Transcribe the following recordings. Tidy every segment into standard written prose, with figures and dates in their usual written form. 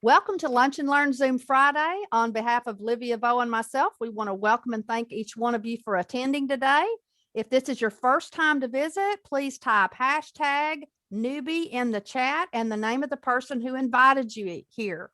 Welcome to Lunch and Learn Zoom Friday. On behalf of Livia Vo and myself, we want to welcome and thank each one of you for attending today. If this is your first time to visit, please type hashtag newbie in the chat and the name of the person who invited you here.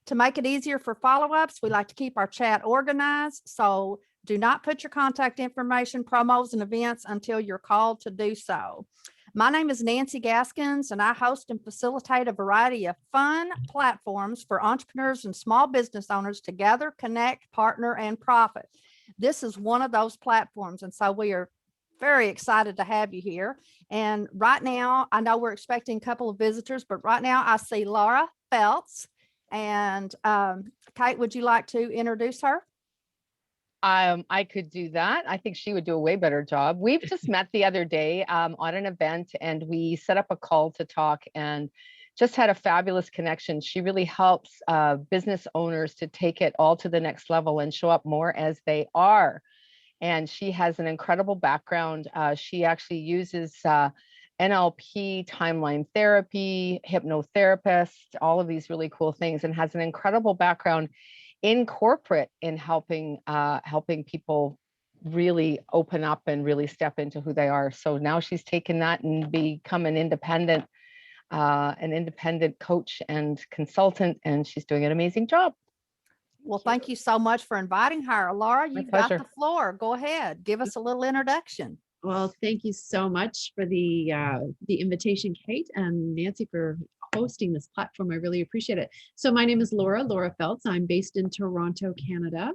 To make it easier for follow-ups, we like to keep our chat organized, so do not put your contact information, promos, and events until you're called to do so. My name is Nancy Gaskins, and I host and facilitate a variety of fun platforms for entrepreneurs and small business owners to gather, connect, partner, and profit. This is one of those platforms, and so we are very excited to have you here. And right now, I know we're expecting a couple of visitors, but right now I see Laura Feltz. And Kate, would you like to introduce her? I could do that. I think she would do a way better job. We've just met the other day on an event, and we set up a call to talk and just had a fabulous connection. She really helps business owners to take it all to the next level and show up more as they are. And she has an incredible background. She actually uses NLP, timeline therapy, hypnotherapist, all of these really cool things, and has an incredible background in corporate in helping people really open up and really step into who they are. So now she's taken that and become an independent coach and consultant, and she's doing an amazing job. Well, thank you so much for inviting her. Laura, you've got the floor. Go ahead. Give us a little introduction. Well, thank you so much for the invitation, Kate, and Nancy, for hosting this platform. I really appreciate it. So my name is Laura Feltz. I'm based in Toronto, Canada,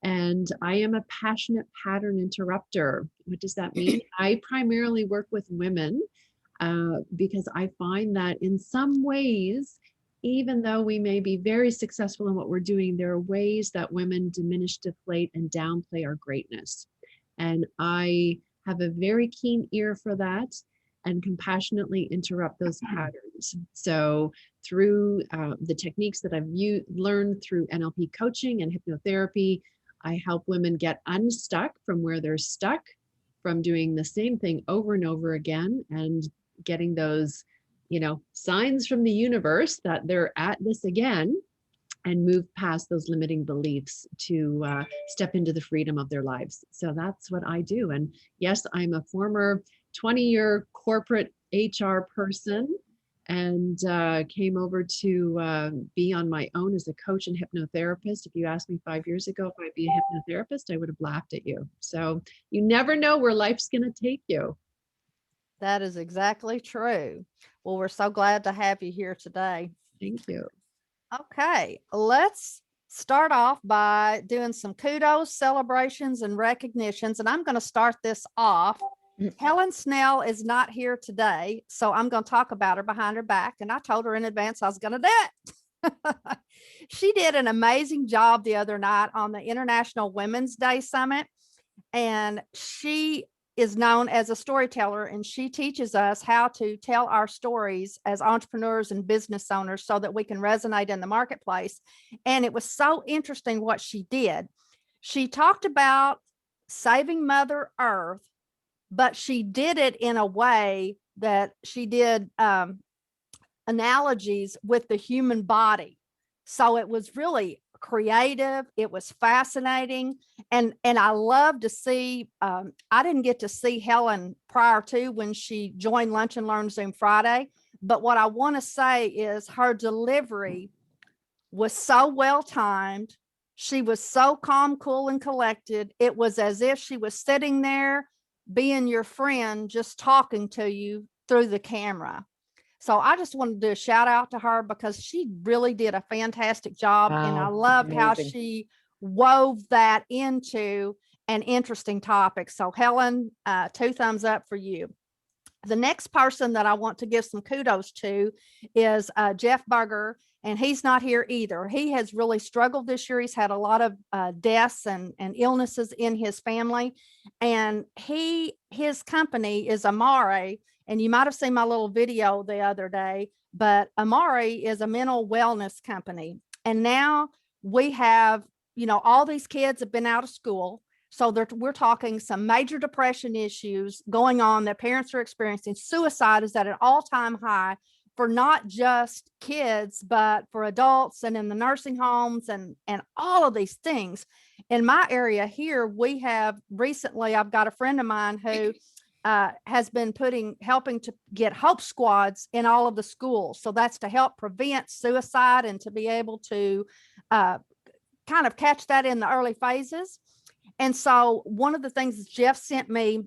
and I am a passionate pattern interrupter. What does that mean? I primarily work with women because I find that in some ways, even though we may be very successful in what we're doing, there are ways that women diminish, deflate, and downplay our greatness. And I have a very keen ear for that and compassionately interrupt those patterns. So through the techniques that I've learned through NLP coaching and hypnotherapy, I help women get unstuck from where they're stuck, from doing the same thing over and over again, and getting those, signs from the universe that they're at this again, and move past those limiting beliefs to step into the freedom of their lives. So that's what I do. And yes, I'm a former 20-year corporate HR person, and came over to be on my own as a coach and hypnotherapist. If you asked me 5 years ago if I'd be a hypnotherapist, I would have laughed at you. So you never know where life's going to take you. That is exactly true. Well, we're so glad to have you here today. Thank you. Okay, let's start off by doing some kudos, celebrations, and recognitions. And I'm going to start this off. Helen Snell is not here today, so I'm going to talk about her behind her back. And I told her in advance I was going to do it. She did an amazing job the other night on the International Women's Day Summit. And she is known as a storyteller, and she teaches us how to tell our stories as entrepreneurs and business owners so that we can resonate in the marketplace. And it was so interesting what she did. She talked about saving Mother Earth, but she did it in a way that she did analogies with the human body. So it was really creative. It was fascinating. And I love to see, I didn't get to see Helen prior to when she joined Lunch and Learn Zoom Friday. But what I want to say is her delivery was so well timed. She was so calm, cool, and collected. It was as if she was sitting there being your friend, just talking to you through the camera. So I just wanted to do a shout out to her because she really did a fantastic job. Wow, and I loved how she wove that into an interesting topic. So Helen, 2 thumbs up for you. The next person that I want to give some kudos to is Jeff Berger, and he's not here either. He has really struggled this year. He's had a lot of deaths and illnesses in his family, and his company is Amare. And you might have seen my little video the other day, but Amare is a mental wellness company. And now we have, all these kids have been out of school. So we're talking some major depression issues going on that parents are experiencing. Suicide is at an all-time high. for not just kids, but for adults and in the nursing homes and all of these things. In my area here, we have recently, I've got a friend of mine who has been helping to get hope squads in all of the schools. So that's to help prevent suicide and to be able to kind of catch that in the early phases. And so one of the things is Jeff sent me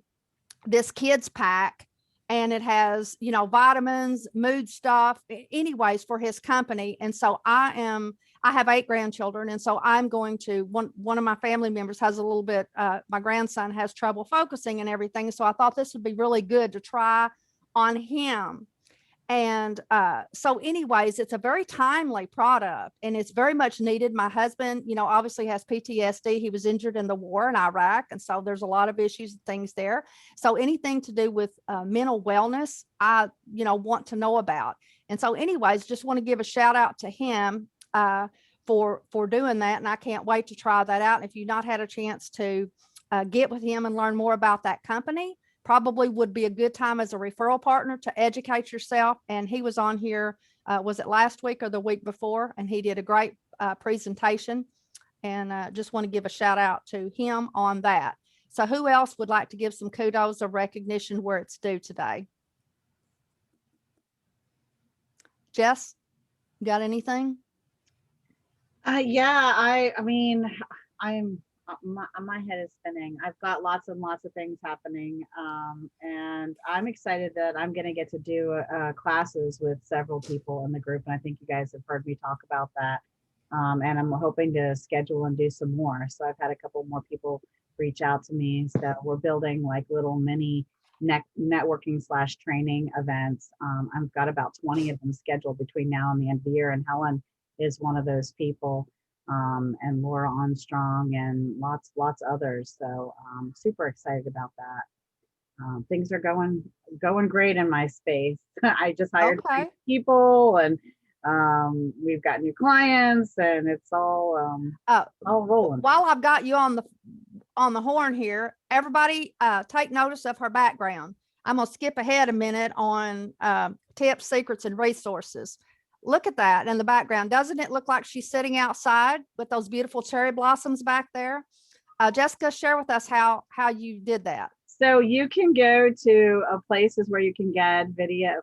this kids pack, and it has, vitamins, mood stuff, anyways, for his company. And so I have 8 grandchildren. And so I'm going to, one of my family members has a little bit, my grandson has trouble focusing and everything. So I thought this would be really good to try on him. And so anyways, it's a very timely product and it's very much needed. My husband, obviously has PTSD. He was injured in the war in Iraq. And so there's a lot of issues and things there. So anything to do with mental wellness, I, want to know about. And so anyways, just want to give a shout out to him for doing that. And I can't wait to try that out. And if you've not had a chance to get with him and learn more about that company, probably would be a good time as a referral partner to educate yourself. And he was on here, was it last week or the week before? And he did a great presentation, and just want to give a shout out to him on that. So who else would like to give some kudos or recognition where it's due today? Jess, got anything? Yeah, I mean, my head is spinning. I've got lots and lots of things happening, and I'm excited that I'm going to get to do classes with several people in the group, and I think you guys have heard me talk about that, and I'm hoping to schedule and do some more. So I've had a couple more people reach out to me, so we're building like little mini networking / training events. I've got about 20 of them scheduled between now and the end of the year, and Helen is one of those people. And Laura Armstrong and lots others. So super excited about that. Things are going great in my space. I just hired people, and we've got new clients, and it's all rolling. While I've got you on the horn here, everybody take notice of her background. I'm gonna skip ahead a minute on tips, secrets, and resources. Look at that in the background. Doesn't it look like she's sitting outside with those beautiful cherry blossoms back there? Jessica, share with us how you did that. So you can go to places where you can get video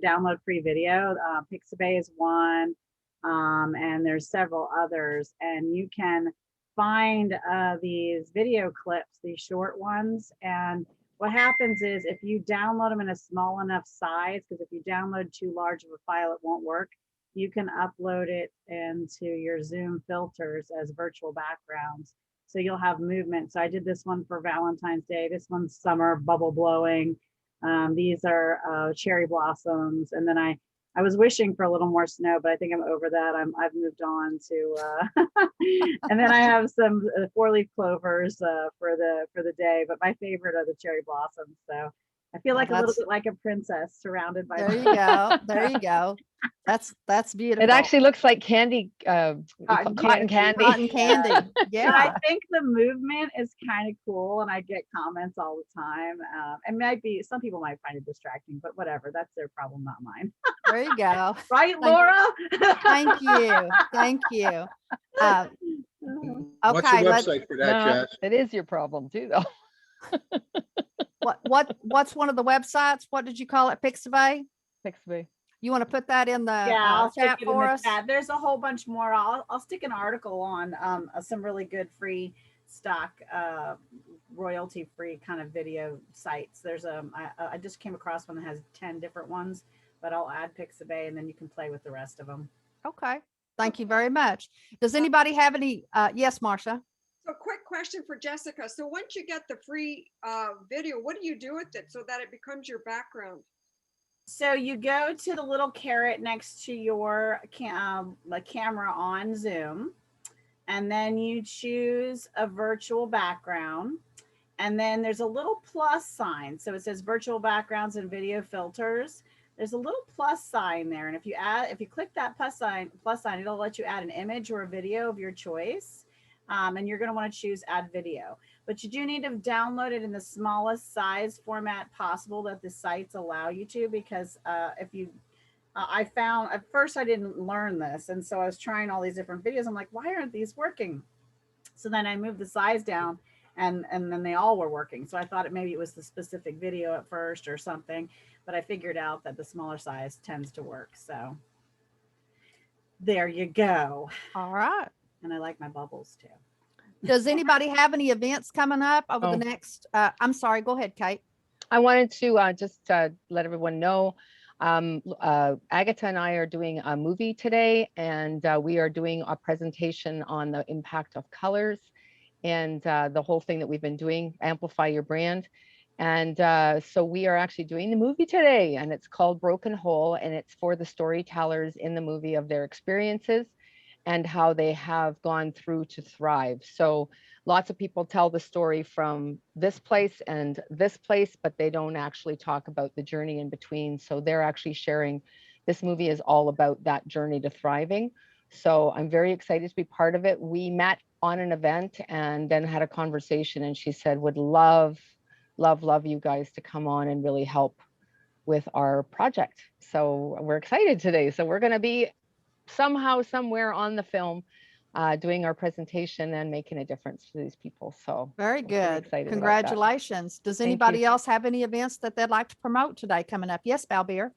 download free video. Pixabay is one, and there's several others. And you can find these video clips, these short ones, and what happens is if you download them in a small enough size, because if you download too large of a file, it won't work. You can upload it into your Zoom filters as virtual backgrounds. So you'll have movement. So I did this one for Valentine's Day. This one's summer, bubble blowing. These are cherry blossoms. And then I was wishing for a little more snow, but I think I'm over that. I've moved on to, and then I have some 4-leaf clovers for the day. But my favorite are the cherry blossoms. So I feel like a little bit like a princess surrounded by. There you go. There you go. That's beautiful. It actually looks like candy, cotton candy. Cotton candy. Yeah. And I think the movement is kind of cool, and I get comments all the time. And some people might find it distracting, but whatever. That's their problem, not mine. There you go. Right, Laura? Thank you. Thank you. What's the website for that, No, Jess? it is your problem too, though. What's one of the websites? What did you call it? Pixabay? Pixabay. You want to put that in the I'll chat stick it in for the us? chat. There's a whole bunch more. I'll stick an article on some really good free stock royalty free kind of video sites. There's I just came across one that has 10 different ones, but I'll add Pixabay and then you can play with the rest of them. Okay. Thank you very much. Does anybody have any? Yes, Marsha. So quick question for Jessica. So once you get the free video, what do you do with it so that it becomes your background? So you go to the little caret next to your camera on Zoom, and then you choose a virtual background. And then there's a little plus sign. So it says virtual backgrounds and video filters. There's a little plus sign there. And if you click that plus sign, it'll let you add an image or a video of your choice. And you're going to want to choose add video, but you do need to download it in the smallest size format possible that the sites allow you to, because if you I found at first I didn't learn this. And so I was trying all these different videos. I'm like, why aren't these working? So then I moved the size down and then they all were working. So I thought maybe it was the specific video at first or something, but I figured out that the smaller size tends to work. So there you go. All right. And I like my bubbles too. Does anybody have any events coming up over the Oh. next, I'm sorry, go ahead, Kate. I wanted to just let everyone know, Agatha and I are doing a movie today, and we are doing a presentation on the impact of colors and the whole thing that we've been doing, amplify your brand. And so we are actually doing the movie today, and it's called Broken Hole, and it's for the storytellers in the movie of their experiences and how they have gone through to thrive. So lots of people tell the story from this place and this place, but they don't actually talk about the journey in between. So they're actually sharing, this movie is all about that journey to thriving. So I'm very excited to be part of it. We met on an event and then had a conversation, and she said, would love you guys to come on and really help with our project. So we're excited today. So we're going to be somehow, somewhere on the film, doing our presentation and making a difference to these people. So Very we're pretty good. excited about that. Congratulations. Does Thank you. anybody else have any events that they'd like to promote today coming up? Yes, Balbir.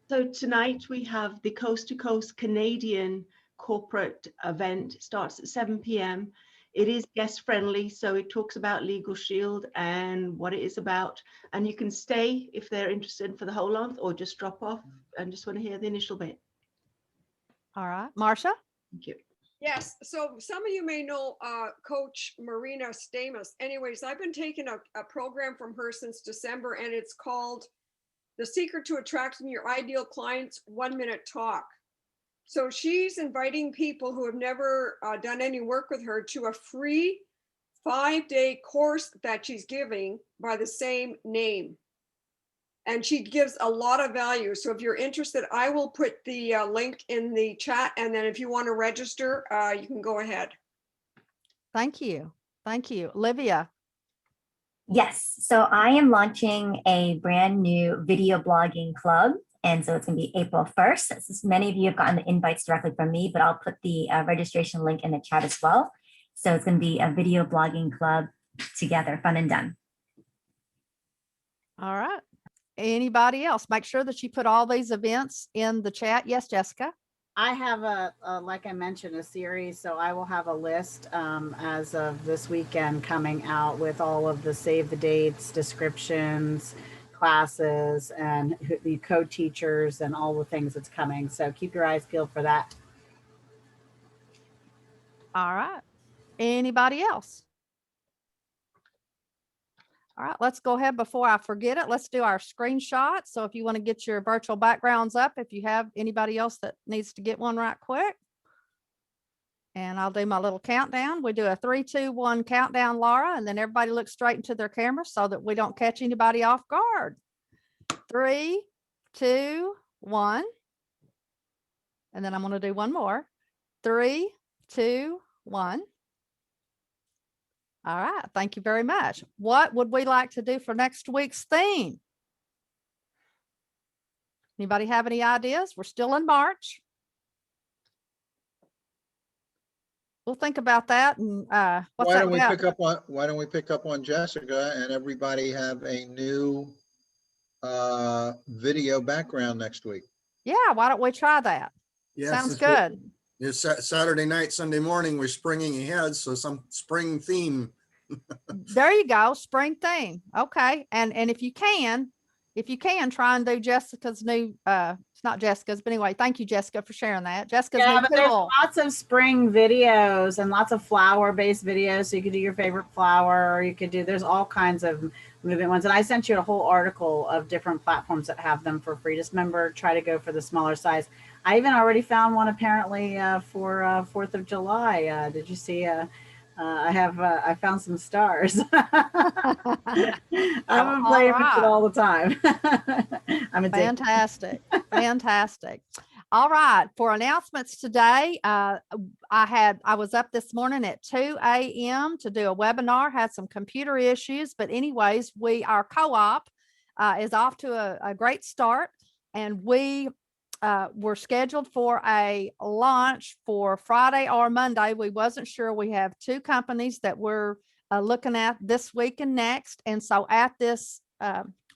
So tonight we have the Coast to Coast Canadian corporate event. It starts at 7 p.m. It is guest friendly, so it talks about Legal Shield and what it is about. And you can stay if they're interested for the whole month, or just drop off and just want to hear the initial bit. All right. Marcia? Thank you. Yes, so some of you may know Coach Marina Stamus. Anyways, I've been taking a program from her since December, and it's called The Secret to Attracting Your Ideal Clients 1 Minute Talk. So she's inviting people who have never done any work with her to a free 5-day course that she's giving by the same name. And she gives a lot of value. So if you're interested, I will put the link in the chat. And then if you want to register, you can go ahead. Thank you. Thank you. Olivia? Yes, so I am launching a brand new video blogging club. And so it's going to be April 1st. Many of you have gotten the invites directly from me, but I'll put the registration link in the chat as well. So it's going to be a video blogging club together, fun and done. All right. Anybody else? Make sure that you put all these events in the chat. Yes, Jessica? I have like I mentioned, a series. So I will have a list as of this weekend coming out with all of the save the dates, descriptions, classes, and the co-teachers and all the things that's coming. So keep your eyes peeled for that. All right. Anybody else? All right, let's go ahead before I forget it. Let's do our screenshot. So if you want to get your virtual backgrounds up, if you have anybody else that needs to get one right quick. And I'll do my little countdown. We do a 3, 2, 1 countdown, Laura, and then everybody looks straight into their camera so that we don't catch anybody off guard. 3, 2, 1. And then I'm going to do one more. 3, 2, 1. All right. Thank you very much. What would we like to do for next week's theme? Anybody have any ideas? We're still in March. We'll think about that. And what's Why that don't we about? pick up on Jessica and everybody have a new video background next week? Yeah, why don't we try that? Yes, Sounds good. It's Saturday night, Sunday morning. We're springing ahead, so some spring theme. There you go. Spring theme. Okay. And if you can try and do Jessica's new, it's not Jessica's, but anyway, thank you, Jessica, for sharing that. Jessica's Yeah, new but there's tool. lots of spring videos and lots of flower-based videos. So you could do your favorite flower, or you could do, there's all kinds of movement ones. And I sent you a whole article of different platforms that have them for free. Just remember, try to go for the smaller size. I even already found one apparently for 4th of July. Did you see? I found some stars. I've been playing with it all the time. I'm addicted. Fantastic. Fantastic. All right. For announcements today, I was up this morning at 2 a.m. to do a webinar, had some computer issues, but anyways, our co-op is off to a great start, and we we're scheduled for a launch for Friday or Monday. We wasn't sure. We have 2 companies that we're looking at this week and next. And so at this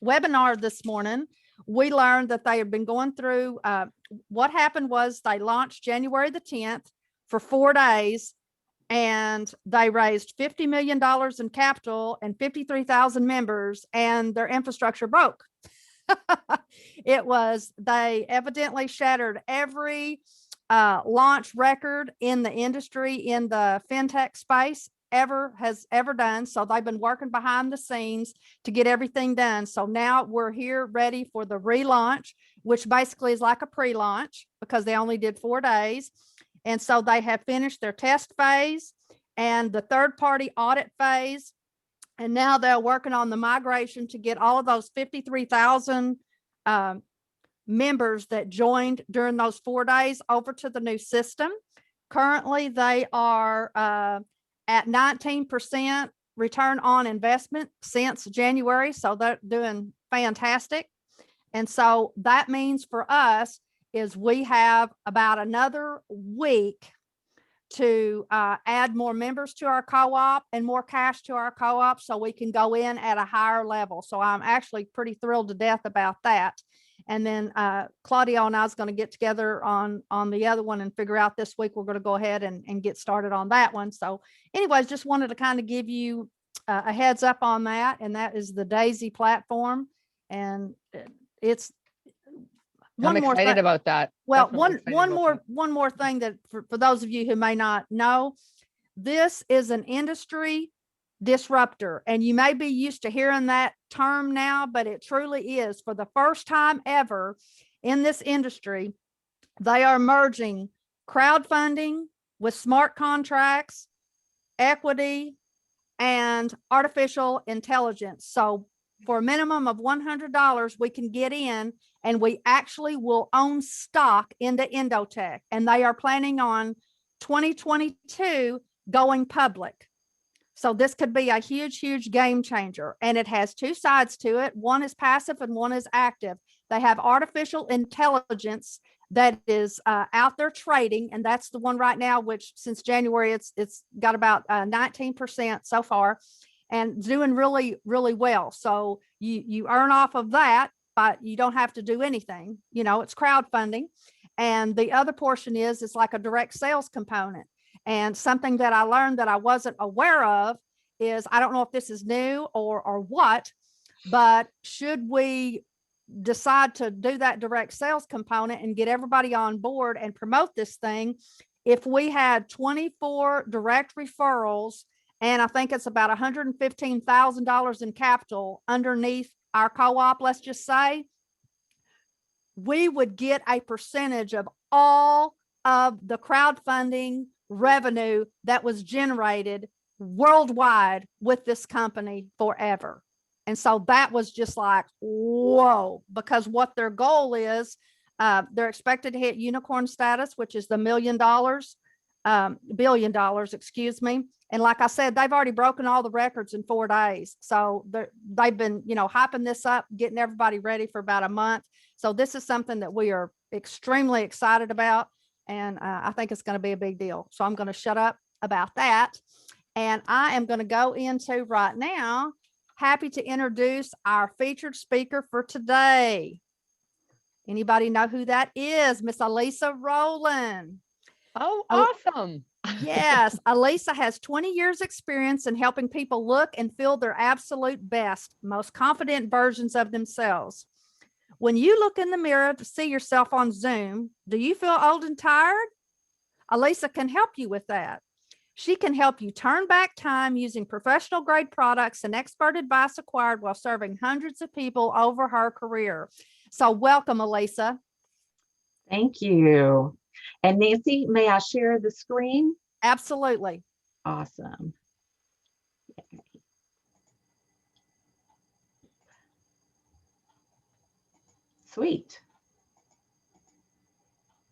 webinar this morning, we learned that they had been going through, what happened was they launched January the 10th for 4 days, and they raised $50 million in capital and 53,000 members, and their infrastructure broke. They evidently shattered every launch record in the industry, in the fintech space has ever done. So they've been working behind the scenes to get everything done. So now we're here ready for the relaunch, which basically is like a pre-launch because they only did 4 days. And so they have finished their test phase and the third-party audit phase. And now they're working on the migration to get all of those 53,000 members that joined during those 4 days over to the new system. Currently, they are at 19% return on investment since January. So they're doing fantastic. And so that means for us is we have about another week to add more members to our co-op and more cash to our co-op so we can go in at a higher level. So I'm actually pretty thrilled to death about that. And then Claudio and I is going to get together on the other one and figure out this week. We're going to go ahead and get started on that one. So anyways, just wanted to kind of give you a heads up on that. And that is the Daisy platform. And it's I'm excited about that. Well, Definitely excited about that. one more thing that for those of you who may not know, this is an industry disruptor, and you may be used to hearing that term now, but it truly is. For the first time ever in this industry, they are merging crowdfunding with smart contracts, equity, and artificial intelligence. So for a minimum of $100, we can get in and we actually will own stock into Endotech. And they are planning on 2022 going public. So this could be a huge, huge game changer. And it has 2 sides to it. One is passive and one is active. They have artificial intelligence that is out there trading. And that's the one right now, which since January, it's got about 19% so far and doing really, really well. So you earn off of that, but you don't have to do anything. You know, it's crowdfunding. And the other portion is it's like a direct sales component. And something that I learned that I wasn't aware of is, I don't know if this is new or what, but should we decide to do that direct sales component and get everybody on board and promote this thing, if we had 24 direct referrals, and I think it's about $115,000 in capital underneath our co-op, let's just say, we would get a percentage of all of the crowdfunding revenue that was generated worldwide with this company forever. And so that was just like, whoa, because what their goal is, they're expected to hit unicorn status, which is the $1 billion, excuse me. And like I said, they've already broken all the records in 4 days. So they've been, hyping this up, getting everybody ready for about a month. So this is something that we are extremely excited about. And I think it's going to be a big deal. So I'm going to shut up about that. And I am going to go into right now, happy to introduce our featured speaker for today. Anybody know who that is? Miss Elisa Rowland. Oh, awesome. Yes, Elisa has 20 years experience in helping people look and feel their absolute best, most confident versions of themselves. When you look in the mirror to see yourself on Zoom, do you feel old and tired? Elisa can help you with that. She can help you turn back time using professional grade products and expert advice acquired while serving hundreds of people over her career. So welcome, Elisa. Thank you. And Nancy, may I share the screen? Absolutely. Awesome. Sweet.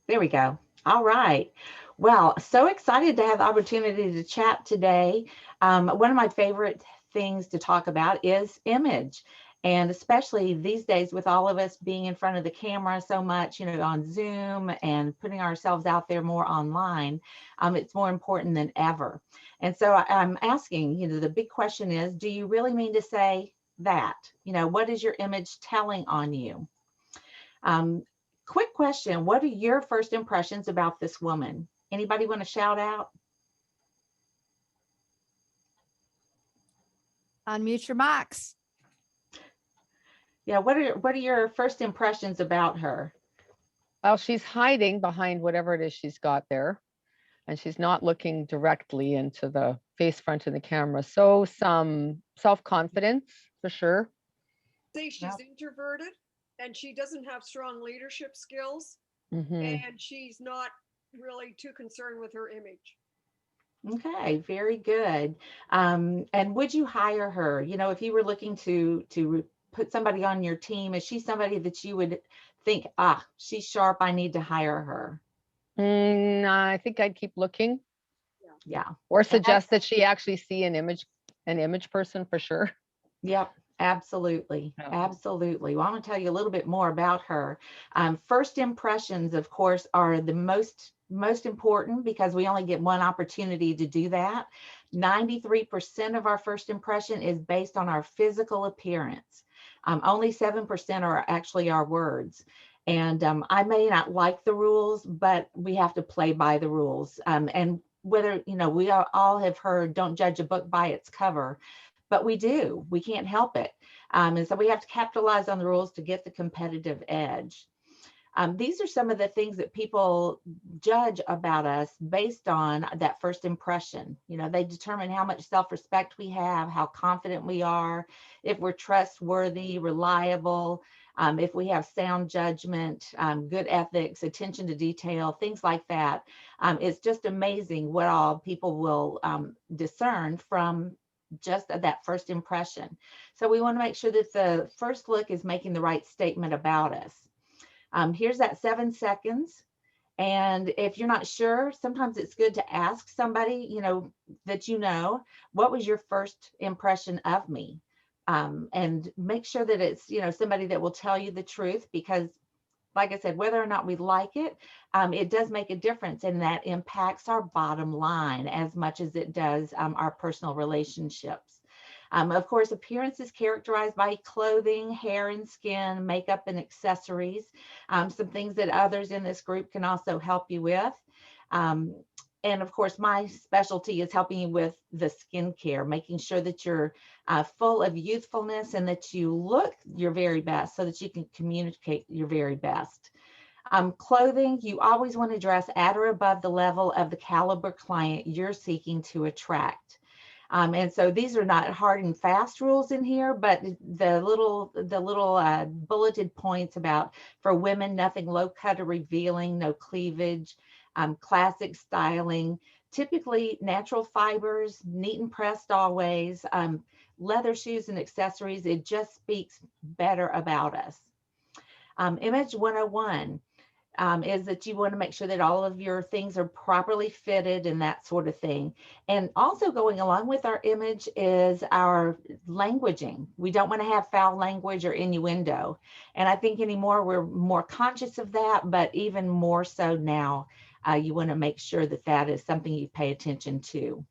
There we go. All right. Well, so excited to have the opportunity to chat today. One of my favorite things to talk about is image. And especially these days with all of us being in front of the camera so much, on Zoom and putting ourselves out there more online, it's more important than ever. And so I'm asking, the big question is, do you really mean to say that? What is your image telling on you? Quick question, what are your first impressions about this woman? Anybody want to shout out? Unmute your mics. Yeah, what are your first impressions about her? Well, she's hiding behind whatever it is she's got there, and she's not looking directly into the face front of the camera. So some self-confidence for sure. Say she's introverted and she doesn't have strong leadership skills, Mhm. and she's not really too concerned with her image. Okay, very good. And would you hire her? If you were looking to put somebody on your team, is she somebody that you would think, she's sharp, I need to hire her? I think I'd keep looking. Yeah. Or suggest that she actually see an image person for sure. Yep, absolutely. Yeah. Absolutely. Well, I'm going to tell you a little bit more about her. First impressions, of course, are the most important because we only get one opportunity to do that. 93% of our first impression is based on our physical appearance. Only 7% are actually our words. And I may not like the rules, but we have to play by the rules. And whether, we all have heard, don't judge a book by its cover, but we do, we can't help it. And so we have to capitalize on the rules to get the competitive edge. These are some of the things that people judge about us based on that first impression. They determine how much self-respect we have, how confident we are, if we're trustworthy, reliable, if we have sound judgment, good ethics, attention to detail, things like that. It's just amazing what all people will discern from just that first impression. So we want to make sure that the first look is making the right statement about us. Here's that 7 seconds. And if you're not sure, sometimes it's good to ask somebody, that what was your first impression of me? And make sure that it's, somebody that will tell you the truth, because like I said, whether or not we like it, it does make a difference, and that impacts our bottom line as much as it does our personal relationships. Of course, appearance is characterized by clothing, hair and skin, makeup and accessories, some things that others in this group can also help you with. And of course, my specialty is helping you with the skincare, making sure that you're full of youthfulness and that you look your very best so that you can communicate your very best. Clothing, you always want to dress at or above the level of the caliber client you're seeking to attract. And so these are not hard and fast rules in here, but the little bulleted points about, for women, nothing low cut or revealing, no cleavage, classic styling, typically natural fibers, neat and pressed always, leather shoes and accessories. It just speaks better about us. Image 101. Is that you want to make sure that all of your things are properly fitted and that sort of thing. And also going along with our image is our languaging. We don't want to have foul language or innuendo. And I think anymore we're more conscious of that, but even more so now, you want to make sure that that is something you pay attention to.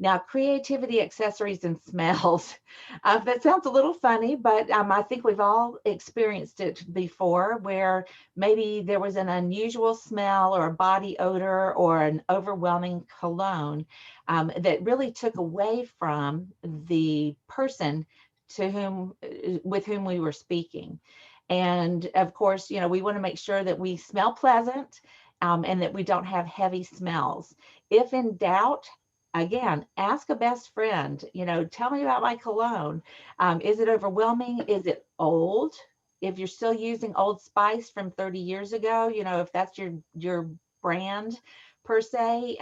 Now, creativity, accessories, and smells. That sounds a little funny, but I think we've all experienced it before, where maybe there was an unusual smell or a body odor or an overwhelming cologne that really took away from the person with whom we were speaking. And of course, we want to make sure that we smell pleasant and that we don't have heavy smells. If in doubt, again, ask a best friend, tell me about my cologne. Is it overwhelming? Is it old? If you're still using Old Spice from 30 years ago, if that's your brand per se,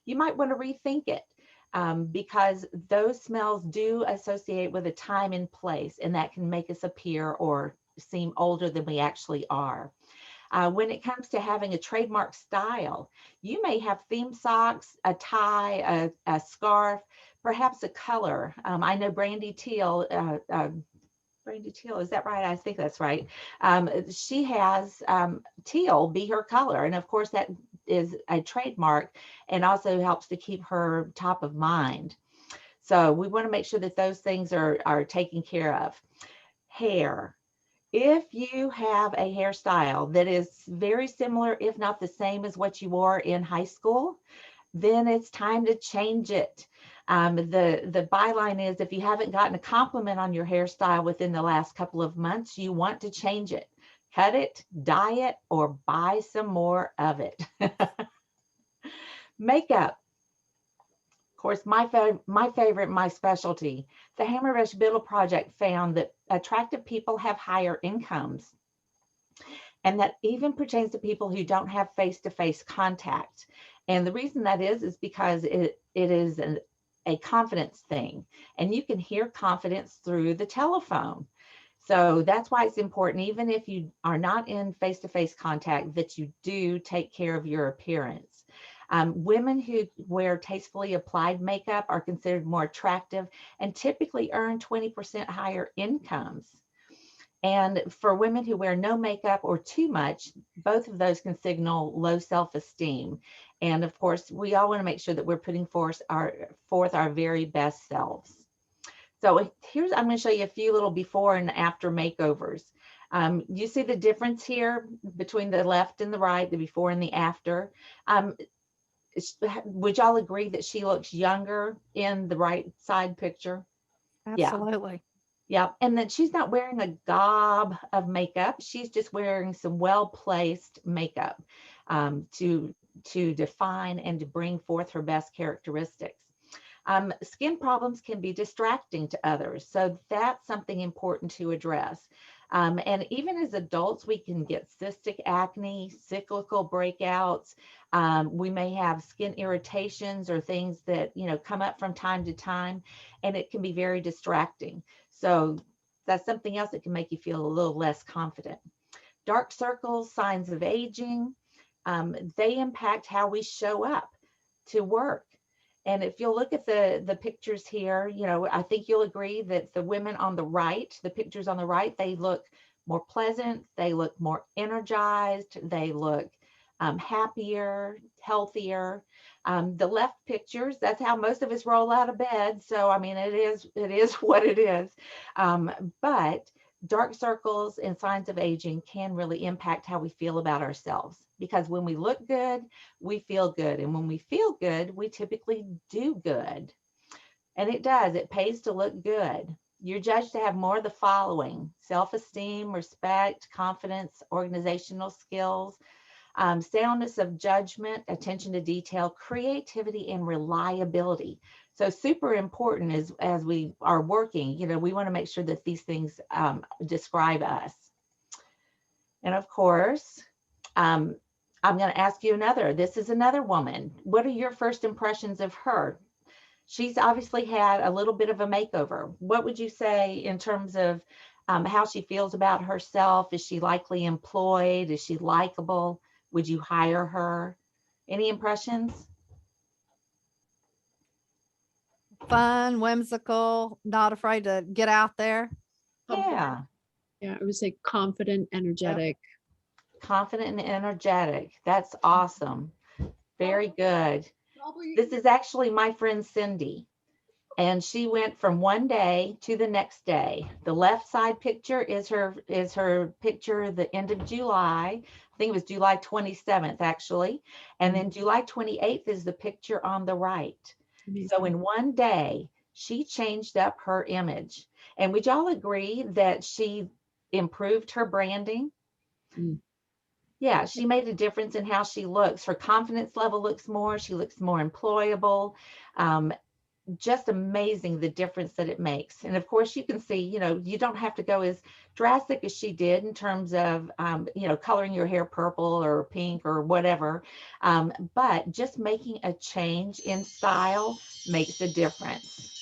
you might want to rethink it because those smells do associate with a time and place, and that can make us appear or seem older than we actually are. When it comes to having a trademark style, you may have theme socks, a tie, a scarf, perhaps a color. I know Brandy Teal Brandy Teal, is that right? I think that's right. She has teal be her color. And of course that is a trademark and also helps to keep her top of mind. So we want to make sure that those things are taken care of. Hair. If you have a hairstyle that is very similar, if not the same as what you wore in high school, then it's time to change it. The byline is, if you haven't gotten a compliment on your hairstyle within the last couple of months, you want to change it. Cut it, dye it, or buy some more of it. Makeup. Of course, my favorite, my specialty. The Hammerbush Biddle Project found that attractive people have higher incomes. And that even pertains to people who don't have face-to-face contact. And the reason that is because it is a confidence thing. And you can hear confidence through the telephone. So that's why it's important, even if you are not in face-to-face contact, that you do take care of your appearance. Women who wear tastefully applied makeup are considered more attractive and typically earn 20% higher incomes. And for women who wear no makeup or too much, both of those can signal low self-esteem. And of course, we all want to make sure that we're putting forth our very best selves. So I'm going to show you a few little before and after makeovers. You see the difference here between the left and the right, the before and the after. Would y'all agree that she looks younger in the right side picture? Absolutely. Yeah, and then she's not wearing a gob of makeup. She's just wearing some well-placed makeup to define and to bring forth her best characteristics. Skin problems can be distracting to others, so that's something important to address. And even as adults, we can get cystic acne, cyclical breakouts. We may have skin irritations or things that, come up from time to time, and it can be very distracting. So that's something else that can make you feel a little less confident. Dark circles, signs of aging, they impact how we show up to work. And if you'll look at the pictures here, I think you'll agree that the women on the right, the pictures on the right, they look more pleasant, they look more energized, they look happier, healthier. The left pictures, that's how most of us roll out of bed. So, I mean, it is what it is. But dark circles and signs of aging can really impact how we feel about ourselves, because when we look good, we feel good. And when we feel good, we typically do good. And it pays to look good. You're judged to have more of the following: self-esteem, respect, confidence, organizational skills, soundness of judgment, attention to detail, creativity, and reliability. So super important as we are working, we want to make sure that these things describe us. And of course, I'm going to ask you this is another woman. What are your first impressions of her? She's obviously had a little bit of a makeover. What would you say in terms of how she feels about herself? Is she likely employed? Is she likable? Would you hire her? Any impressions? Fun, whimsical, not afraid to get out there. Yeah. Yeah, I would say confident, energetic. Confident and energetic. That's awesome. Very good. Probably. This is actually my friend Cindy. And she went from one day to the next day. The left side picture is her picture the end of July. I think it was July 27th, actually. And then July 28th is the picture on the right. Amazing. So in one day, she changed up her image. And would y'all agree that she improved her branding? Mm. Yeah, she made a difference in how she looks. Her confidence level she looks more employable. Just amazing the difference that it makes. And of course you can see, you don't have to go as drastic as she did in terms of, coloring your hair purple or pink or whatever. But just making a change in style makes a difference.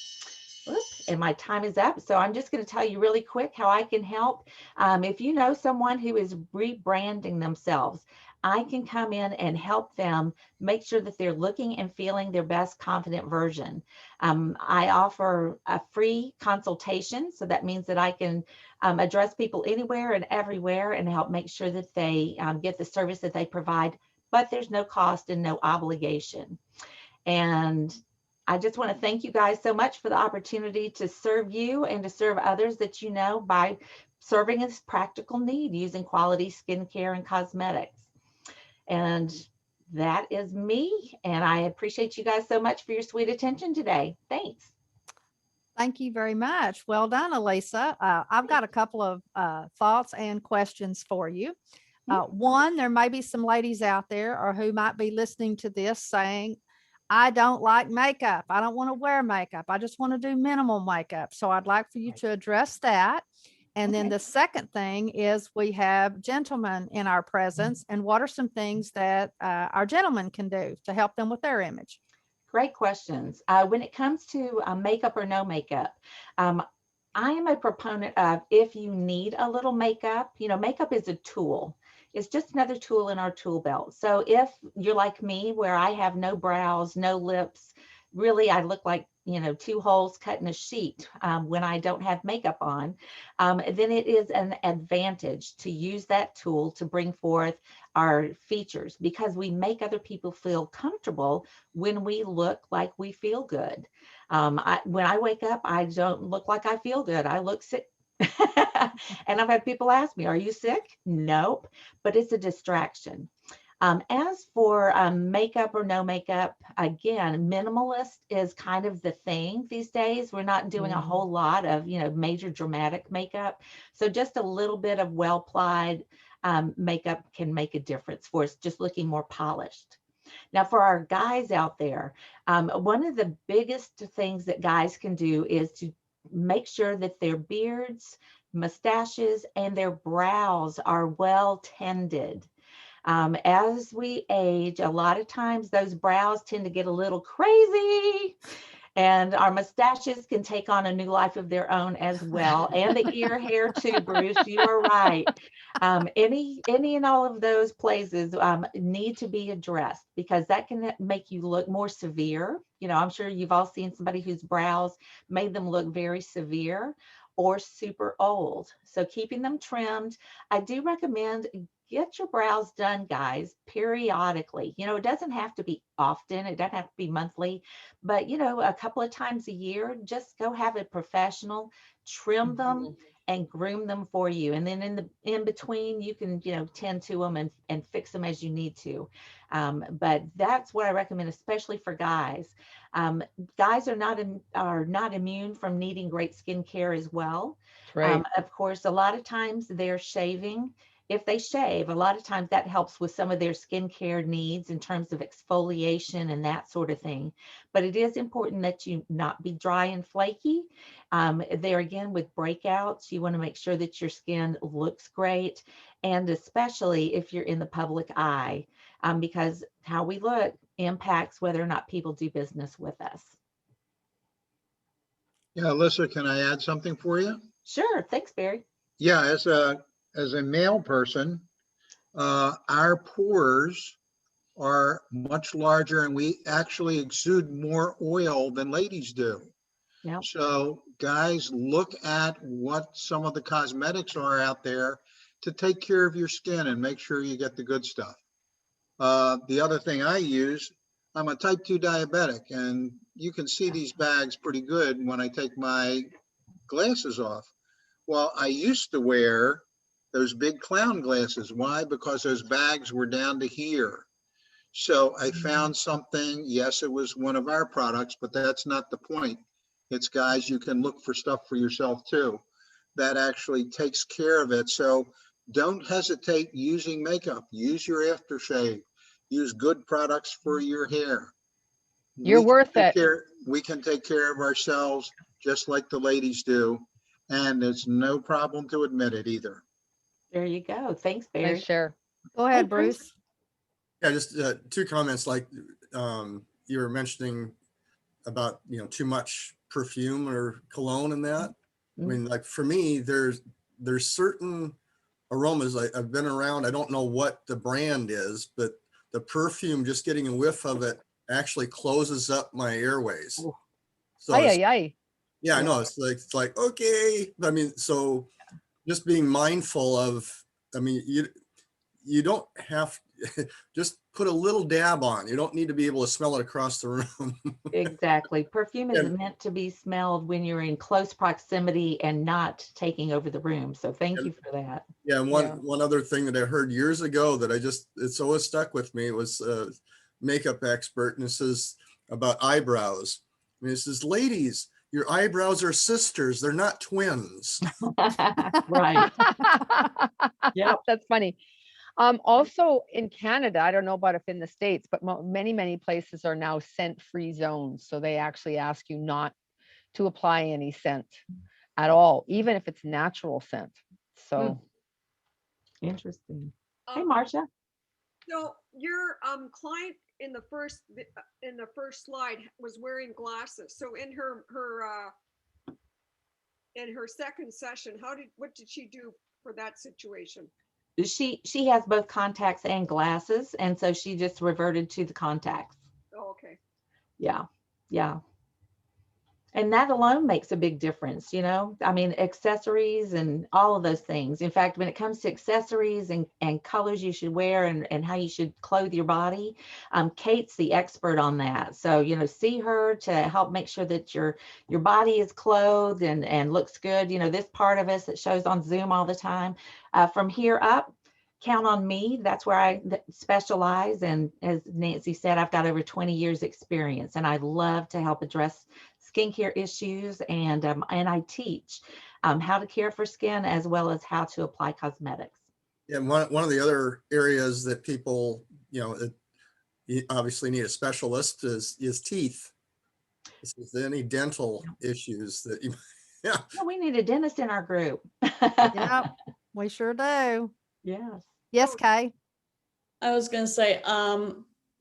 Oops, and my time is up. So I'm just going to tell you really quick how I can help. If you know someone who is rebranding themselves, I can come in and help them make sure that they're looking and feeling their best confident version. I offer a free consultation. So that means that I can address people anywhere and everywhere and help make sure that they get the service that they provide, but there's no cost and no obligation. And I just want to thank you guys so much for the opportunity to serve you and to serve others that you know by serving this practical need using quality skincare and cosmetics. And that is me. And I appreciate you guys so much for your sweet attention today. Thanks. Thank you very much. Well done, Elisa. I've got a couple of thoughts and questions for you. One, there may be some ladies out there or who might be listening to this saying, I don't like makeup. I don't want to wear makeup. I just want to do minimal makeup. So I'd like for you to address that. And then the second thing is we have gentlemen in our presence. And what are some things that our gentlemen can do to help them with their image? Great questions. When it comes to makeup or no makeup, I am a proponent of if you need a little makeup, you know, makeup is a tool. It's just another tool in our tool belt. So if you're like me, where I have no brows, no lips, really I look like, you know, two holes cut in a sheet when I don't have makeup on, then it is an advantage to use that tool to bring forth our features, because we make other people feel comfortable when we look like we feel good. When I wake up, I don't look like I feel good. I look sick. And I've had people ask me, are you sick? Nope, but it's a distraction. As for makeup or no makeup, again, minimalist is kind of the thing these days. We're not doing a whole lot of, you know, major dramatic makeup. So just a little bit of well-applied makeup can make a difference for us, just looking more polished. Now, for our guys out there, one of the biggest things that guys can do is to make sure that their beards, mustaches, and their brows are well tended. As we age, a lot of times those brows tend to get a little crazy, and our mustaches can take on a new life of their own as well. And the ear hair too, Bruce, you are right. Any and all of those places need to be addressed, because that can make you look more severe. You know, I'm sure you've all seen somebody whose brows made them look very severe or super old. So keeping them trimmed, I do recommend get your brows done, guys, periodically. You know, it doesn't have to be often. It doesn't have to be monthly, but, you know, a couple of times a year, just go have a professional trim them and groom them for you. And then in between, you can, you know, tend to them and fix them as you need to. But that's what I recommend, especially for guys. Guys are not immune from needing great skincare as well. Right. Of course, a lot of times they're shaving. If they shave, a lot of times that helps with some of their skincare needs in terms of exfoliation and that sort of thing. But it is important that you not be dry and flaky. There again, with breakouts, you want to make sure that your skin looks great, and especially if you're in the public eye, because how we look impacts whether or not people do business with us. Yeah, Alyssa, can I add something for you? Sure. Thanks, Barry. Yeah, as a male person, our pores are much larger and we actually exude more oil than ladies do. Yep. So guys, look at what some of the cosmetics are out there to take care of your skin and make sure you get the good stuff. The other thing I use, I'm a type 2 diabetic, and you can see these bags pretty good when I take my glasses off. Well, I used to wear those big clown glasses. Why? Because those bags were down to here. So I found something, yes, it was one of our products, but that's not the point. It's, guys, you can look for stuff for yourself too. That actually takes care of it. So don't hesitate using makeup. Use your aftershave. Use good products for your hair. You're worth it. We can take care of ourselves just like the ladies do. And it's no problem to admit it either. There you go. Thanks, Barry. Nice share. Go ahead, Bruce. Yeah, just two comments. Like you were mentioning about, you know, too much perfume or cologne and that. I mean, like for me, there's certain aromas. I've been around, I don't know what the brand is, but the perfume, just getting a whiff of it actually closes up my airways. Oh. So Ay, it's- ay, ay. yeah, I know, it's like, okay. I mean, so just being mindful of, I mean, you don't have, just put a little dab on. You don't need to be able to smell it across the room. Exactly. Perfume is And- meant to be smelled when you're in close proximity and not taking over the room. So thank you for that. Yeah, and Yeah. one other thing that I heard years ago that it's always stuck with me was a makeup expert, and it says about eyebrows. And it says, ladies, your eyebrows are sisters. They're not twins. Right. Yep. That's funny. Also in Canada, I don't know about if in the States, but many places are now scent-free zones. So they actually ask you not to apply any scent at all, even if it's natural scent. So Interesting. Hey, Um, Marcia. So your client in the first slide was wearing glasses. So in her second session, what did she do for that situation? She has both contacts and glasses, and so she just reverted to the contacts. Oh, okay. Yeah. Yeah. And that alone makes a big difference, you know, I mean, accessories and all of those things. In fact, when it comes to accessories and colors you should wear and how you should clothe your body, Kate's the expert on that. So, you know, see her to help make sure that your body is clothed and looks good. You know, this part of us that shows on Zoom all the time, from here up, count on me. That's where I specialize. And as Nancy said, I've got over 20 years experience, and I love to help address skincare issues, and I teach how to care for skin as well as how to apply cosmetics. Yeah, one of the other areas that people, you know, you obviously need a specialist is teeth. Is there any dental issues that you, yeah. Well, we need a dentist in our group. Yep, we sure do. Yes. Yes, Kay. I was going to say,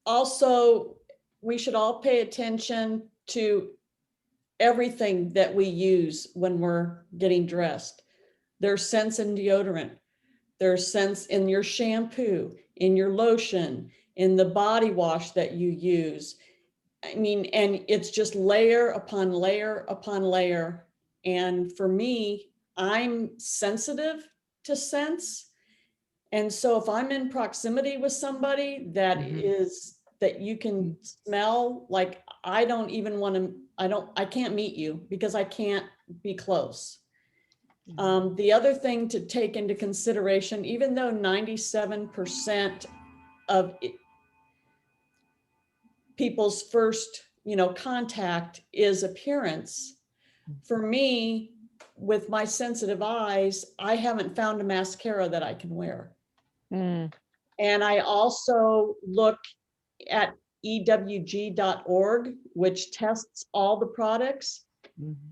also, we should all pay attention to everything that we use when we're getting dressed. There's scents in deodorant. There's scents in your shampoo, in your lotion, in the body wash that you use. I mean, and it's just layer upon layer upon layer. And for me, I'm sensitive to scents. And so if I'm in proximity with somebody that that you can smell, like, I don't even want to, I can't meet you because I can't be close. The other thing to take into consideration, even though 97% of people's first, contact is appearance, for me, with my sensitive eyes, I haven't found a mascara that I can wear. mm, And I also look at ewg.org, which tests all the products.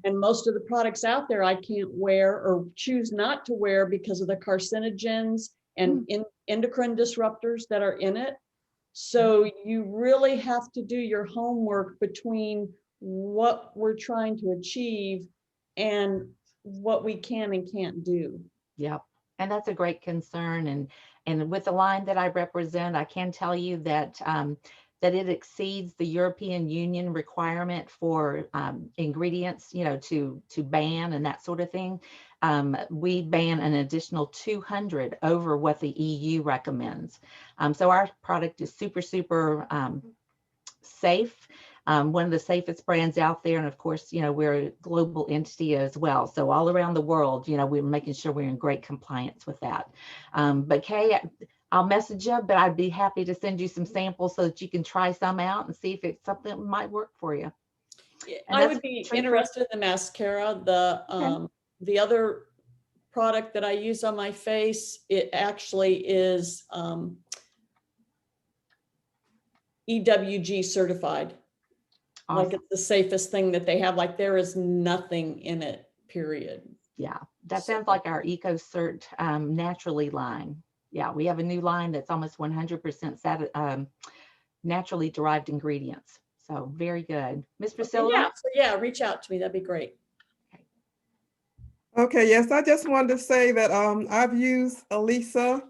And most of the products out there I can't wear or choose not to wear because of the carcinogens and endocrine disruptors that are in it. So you really have to do your homework between what we're trying to achieve and what we can and can't do. Yep. And that's a great concern. And with the line that I represent, I can tell you that that it exceeds the European Union requirement for ingredients, to ban and that sort of thing. We ban an additional 200 over what the EU recommends. So our product is super safe. One of the safest brands out there. And of course, we're a global entity as well. So all around the world, we're making sure we're in great compliance with that. But Kay, I'll message you, but I'd be happy to send you some samples so that you can try some out and see if it's something that might work for you. And I would be interested in the mascara. The other product that I use on my face, it actually is EWG certified. Awesome. Like, it's the safest thing that they have. Like, there is nothing in it, period. Yeah, that sounds like our EcoCert naturally line. Yeah, we have a new line that's almost 100% naturally derived ingredients. So very good. Miss Priscilla? Yeah, so yeah, reach out to me. That'd be great. Okay, yes, I just wanted to say that I've used Elisa.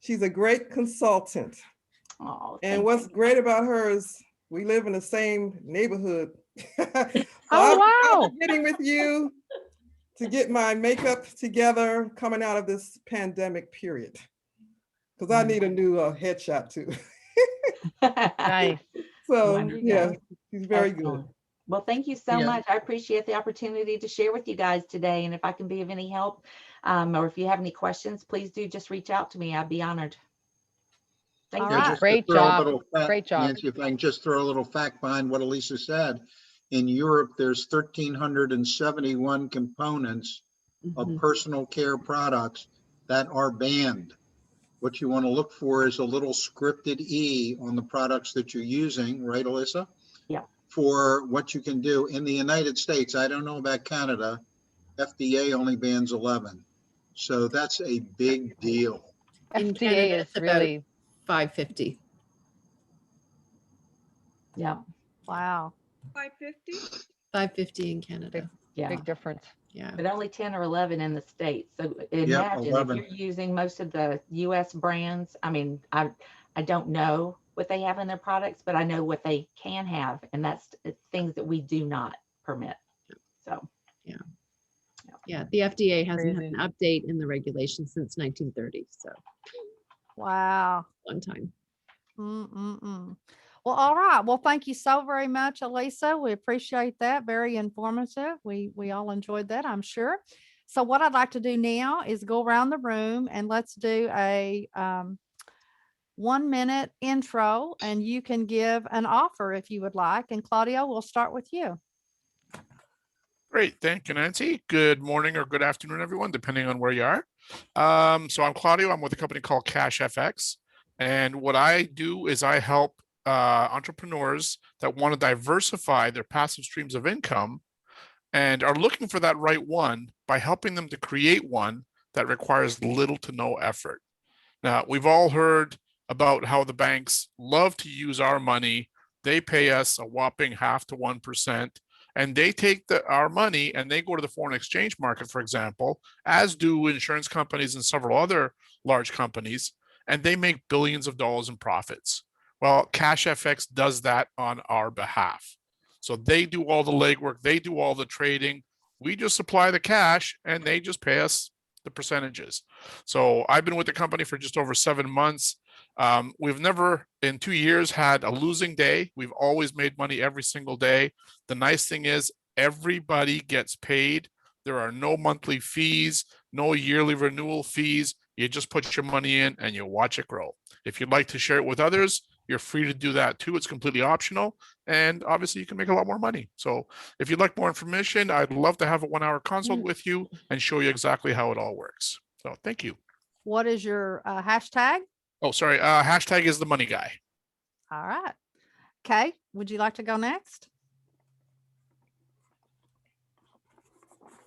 She's a great consultant. Oh, And thank what's great about her is we live in the same neighborhood. So Oh, wow. I'm getting with you to get my makeup together coming out of this pandemic period. Because I need a new headshot too. Nice. So Wonderful. yeah, she's very good. Excellent. Well, thank you so Yeah. much. I appreciate the opportunity to share with you guys today. And if I can be of any help, or if you have any questions, please do just reach out to me. I'd be honored. Thank All you. right. Just to Great throw a job. little fact, Great job. Nancy, if I can just throw a little fact behind what Elisa said. In Europe, there's 1,371 components of Mhm. personal care products that are banned. What you want to look for is a little scripted E on the products that you're using, right, Alyssa? Yeah. For what you can do in the United States. I don't know about Canada. FDA only bans 11. So that's a big deal. In FDA Canada, is it's about really, 550. Yeah. Wow. 550? 550 in Canada. Yeah. big difference. Yeah. But only 10 or 11 in the States. So Yep, imagine if 11. you're using most of the US brands. I mean, I don't know what they have in their products, but I know what they can have. And that's things that we do not permit. So Yeah, the FDA hasn't had Crazy. an update in the regulation since 1930, so Wow. long time. Mm-mm-mm. Well, all right. Well, thank you so very much, Elisa. We appreciate that. Very informative. We all enjoyed that, I'm sure. So what I'd like to do now is go around the room and let's do a 1-minute intro, and you can give an offer if you would like. And Claudio, we'll start with you. Great. Thank you, Nancy. Good morning or good afternoon, everyone, depending on where you are. So I'm Claudio. I'm with a company called Cash FX. And what I do is I help entrepreneurs that want to diversify their passive streams of income and are looking for that right one by helping them to create one that requires little to no effort. Now, we've all heard about how the banks love to use our money. They pay us a whopping 0.5 to 1%. And they take our money and they go to the foreign exchange market, for example, as do insurance companies and several other large companies, and they make billions of dollars in profits. Well, Cash FX does that on our behalf. So they do all the legwork, they do all the trading. We just supply the cash and they just pay us the percentages. So I've been with the company for just over 7 months. We've never in 2 years had a losing day. We've always made money every single day. The nice thing is everybody gets paid. There are no monthly fees, no yearly renewal fees. You just put your money in and you watch it grow. If you'd like to share it with others, you're free to do that too. It's completely optional. And obviously you can make a lot more money. So if you'd like more information, I'd love to have a 1-hour consult with you and show you exactly how it all works. So thank you. What is your hashtag? Oh, sorry. Hashtag is the money guy. All right. Okay. Would you like to go next?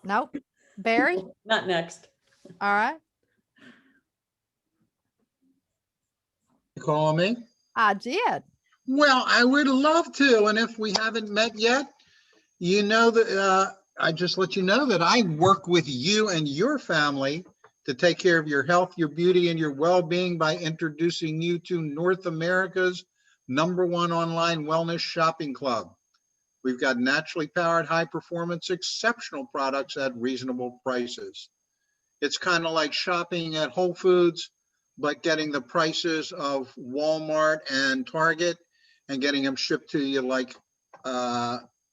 Nope. Barry? Not next. All right. You call me? I did. Well, I would love to. And if we haven't met yet, you know that I just let you know that I work with you and your family to take care of your health, your beauty, and your well-being by introducing you to North America's #1 online wellness shopping club. We've got naturally powered, high-performance, exceptional products at reasonable prices. It's kind of like shopping at Whole Foods, but getting the prices of Walmart and Target and getting them shipped to you like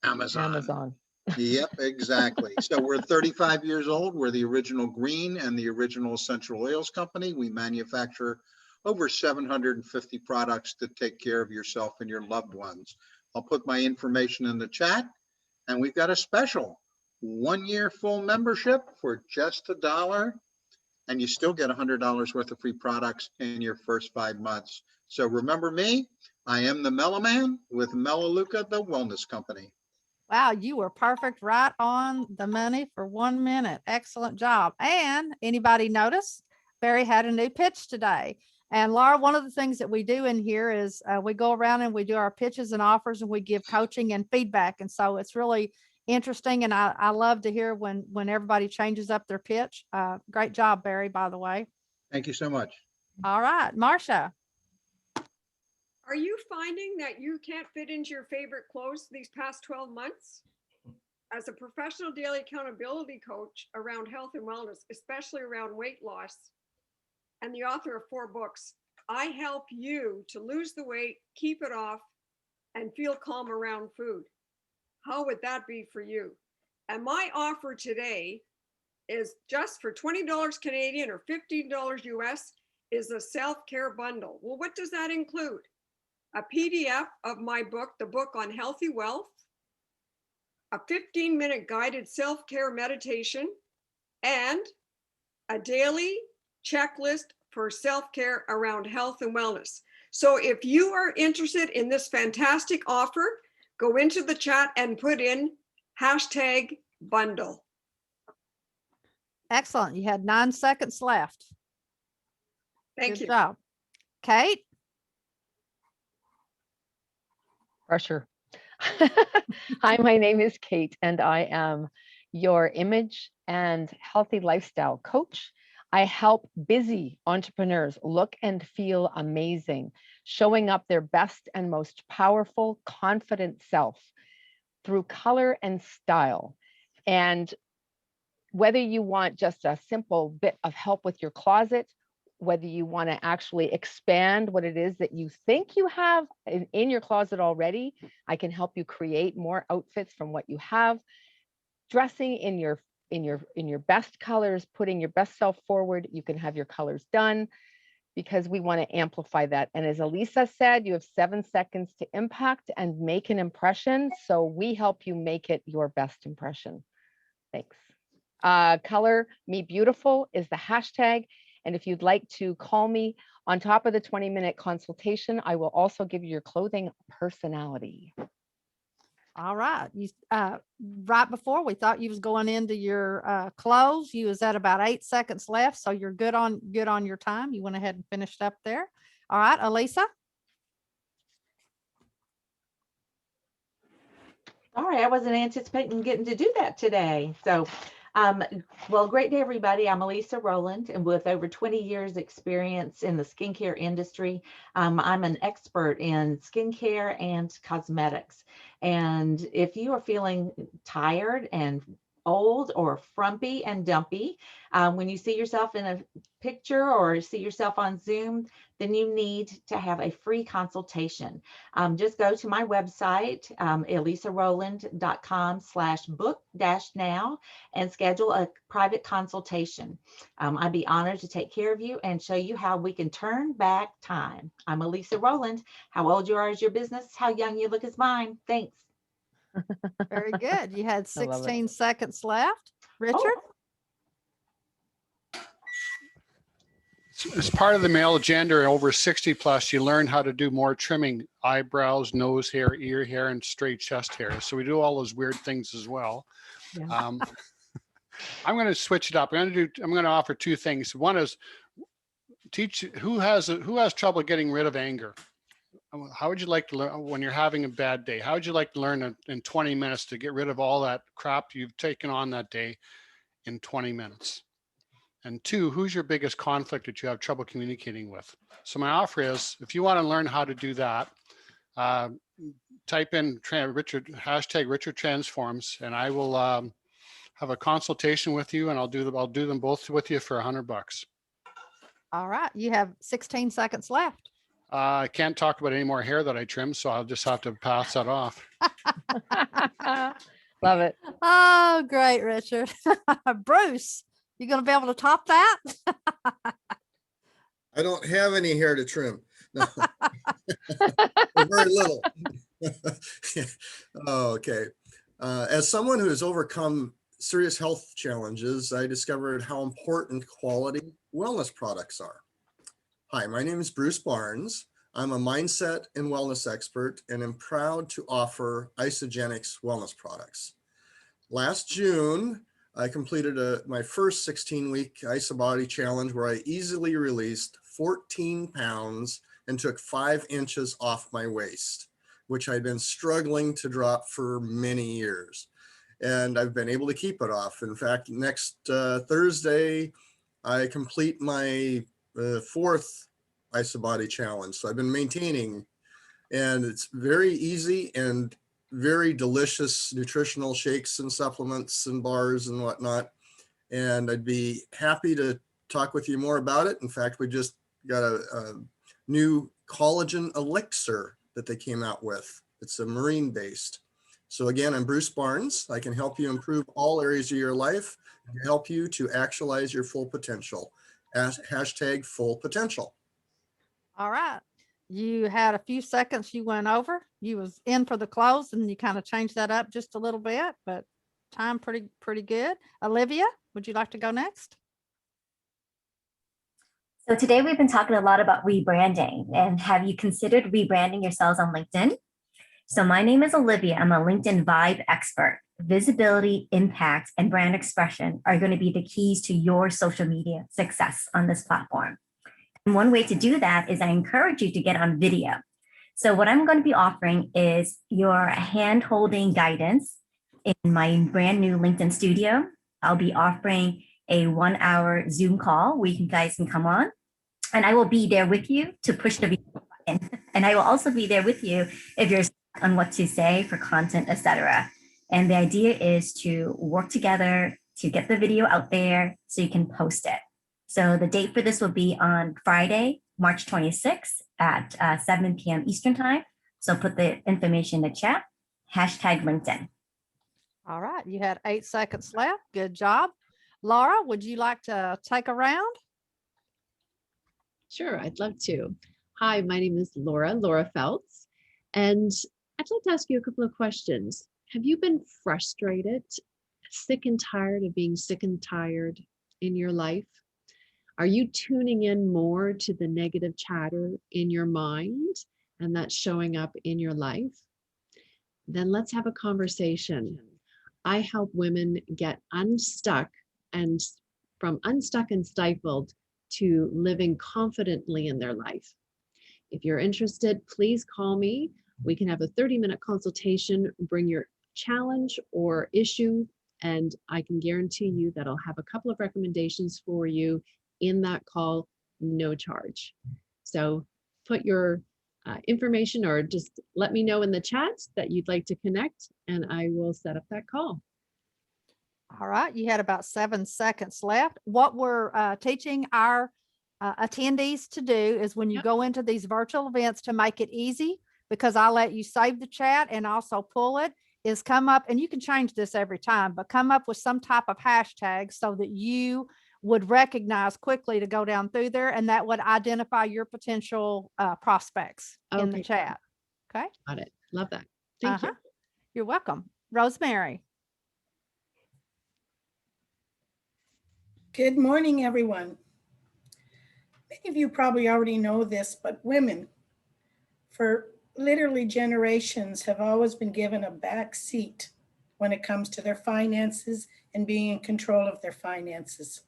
Amazon. Yep, exactly. So we're 35 years old. We're the original green and the original essential oils company. We manufacture over 750 products to take care of yourself and your loved ones. I'll put my information in the chat, and we've got a special 1-year full membership for just $1, and you still get $100 worth of free products in your first 5 months. So remember me, I am the Mellow Man with Melaleuca, the wellness company. Wow, you were perfect, right on the money for 1 minute. Excellent job. And anybody notice Barry had a new pitch today? And Laura, one of the things that we do in here is we go around and we do our pitches and offers and we give coaching and feedback. And so it's really interesting. And I love to hear when everybody changes up their pitch. Great job, Barry, by the way. Thank you so much. All right, Marcia. Are you finding that you can't fit into your favorite clothes these past 12 months? As a professional daily accountability coach around health and wellness, especially around weight loss, and the author of 4 books, I help you to lose the weight, keep it off, and feel calm around food. How would that be for you? And my offer today is just for $20 Canadian or $15 US is a self-care bundle. Well, what does that include? A PDF of my book, The Book on Healthy Wealth, a 15-minute guided self-care meditation, and a daily checklist for self-care around health and wellness. So if you are interested in this fantastic offer, go into the chat and put in #bundle. Excellent. You had 9 seconds left. Thank you. Good job. Kate? Pressure. Hi, my name is Kate, and I am your image and healthy lifestyle coach. I help busy entrepreneurs look and feel amazing, showing up their best and most powerful, confident self through color and style. And whether you want just a simple bit of help with your closet, whether you want to actually expand what it is that you think you have in your closet already, I can help you create more outfits from what you have. Dressing in your best colors, putting your best self forward, you can have your colors done because we want to amplify that. And as Elisa said, you have 7 seconds to impact and make an impression. So we help you make it your best impression. Thanks. Color Me Beautiful is the hashtag. And if you'd like to call me on top of the 20-minute consultation, I will also give you your clothing personality. All right. You right before we thought you was going into your clothes. You was at about 8 seconds left. So you're good on your time. You went ahead and finished up there. All right, Elisa. All right, I wasn't anticipating getting to do that today. So, well, great day, everybody. I'm Elisa Rowland, and with over 20 years experience in the skincare industry, I'm an expert in skincare and cosmetics. And if you are feeling tired and old or frumpy and dumpy, when you see yourself in a picture or see yourself on Zoom, then you need to have a free consultation. Just go to my website, elisarowland.com/book-now, and schedule a private consultation. I'd be honored to take care of you and show you how we can turn back time. I'm Elisa Rowland. How old you are is your business. How young you look is mine. Thanks. Very good. You had I love it. 16 seconds left. Richard? As part of the male gender over 60 plus, you learn how to do more trimming, eyebrows, nose hair, ear hair, and straight chest hair. So we do all those weird things as well. Yeah. I'm going to switch it up. I'm going to offer 2 things. One is teach who has trouble getting rid of anger. How would you like to learn when you're having a bad day? How would you like to learn in 20 minutes to get rid of all that crap you've taken on that day in 20 minutes? And 2, who's your biggest conflict that you have trouble communicating with? So my offer is, if you want to learn how to do that, type in Richard #RichardTransforms, and I will have a consultation with you, and I'll do them both with you for $100. All right. You have 16 seconds left. I can't talk about any more hair that I trim, so I'll just have to pass that off. Love it. Oh, great, Richard. Bruce, you going to be able to top that? I don't have any hair to trim. No. Very little. Oh, okay. As someone who has overcome serious health challenges, I discovered how important quality wellness products are. Hi, my name is Bruce Barnes. I'm a mindset and wellness expert, and I'm proud to offer Isagenix wellness products. Last June, I completed my first 16-week IsaBody challenge where I easily released 14 pounds and took 5 inches off my waist, which I'd been struggling to drop for many years. and I've been able to keep it off. In fact, next Thursday, I complete my 4th IsaBody challenge. So I've been maintaining, and it's very easy and very delicious nutritional shakes and supplements and bars and whatnot. And I'd be happy to talk with you more about it. In fact, we just got a new collagen elixir that they came out with. It's a marine based. So again, I'm Bruce Barnes. I can help you improve all areas of your life and help you to actualize your full potential. Hashtag full potential. All right. You had a few seconds you went over. You was in for the close and you kind of changed that up just a little bit, but time pretty good. Olivia, would you like to go next? So today we've been talking a lot about rebranding, and have you considered rebranding yourselves on LinkedIn? So my name is Olivia. I'm a LinkedIn Vibe expert. Visibility, impact, and brand expression are going to be the keys to your social media success on this platform. And one way to do that is I encourage you to get on video. So what I'm going to be offering is your hand-holding guidance in my brand new LinkedIn studio. I'll be offering a 1-hour Zoom call where you guys can come on, and I will be there with you to push the video button. And I will also be there with you if you're stuck on what to say for content, etc. And the idea is to work together to get the video out there so you can post it. So the date for this will be on Friday, March 26th at 7 p.m. Eastern time. So put the information in the chat, hashtag LinkedIn. All right. You had 8 seconds left. Good job. Laura, would you like to take a round? Sure, I'd love to. Hi, my name is Laura Feltz, and I'd like to ask you a couple of questions. Have you been frustrated, sick and tired of being sick and tired in your life? Are you tuning in more to the negative chatter in your mind and that's showing up in your life? Then let's have a conversation. I help women get unstuck, and from unstuck and stifled to living confidently in their life. If you're interested, please call me. We can have a 30-minute consultation, bring your challenge or issue, and I can guarantee you that I'll have a couple of recommendations for you in that call, no charge. So put your information, or just let me know in the chat that you'd like to connect, and I will set up that call. All right. You had about 7 seconds left. What we're teaching our attendees to do is when you go into these virtual events, to make it easy, because I let you save the chat and also pull it, is come up, and you can change this every time, but come up with some type of hashtag so that you would recognize quickly to go down through there, and that would identify your potential prospects in the chat. Okay. Got it. Love that. Thank you. You're welcome. Rosemary. Good morning, everyone. Many of you probably already know this, but women, for literally generations, have always been given a back seat when it comes to their finances and being in control of their finances.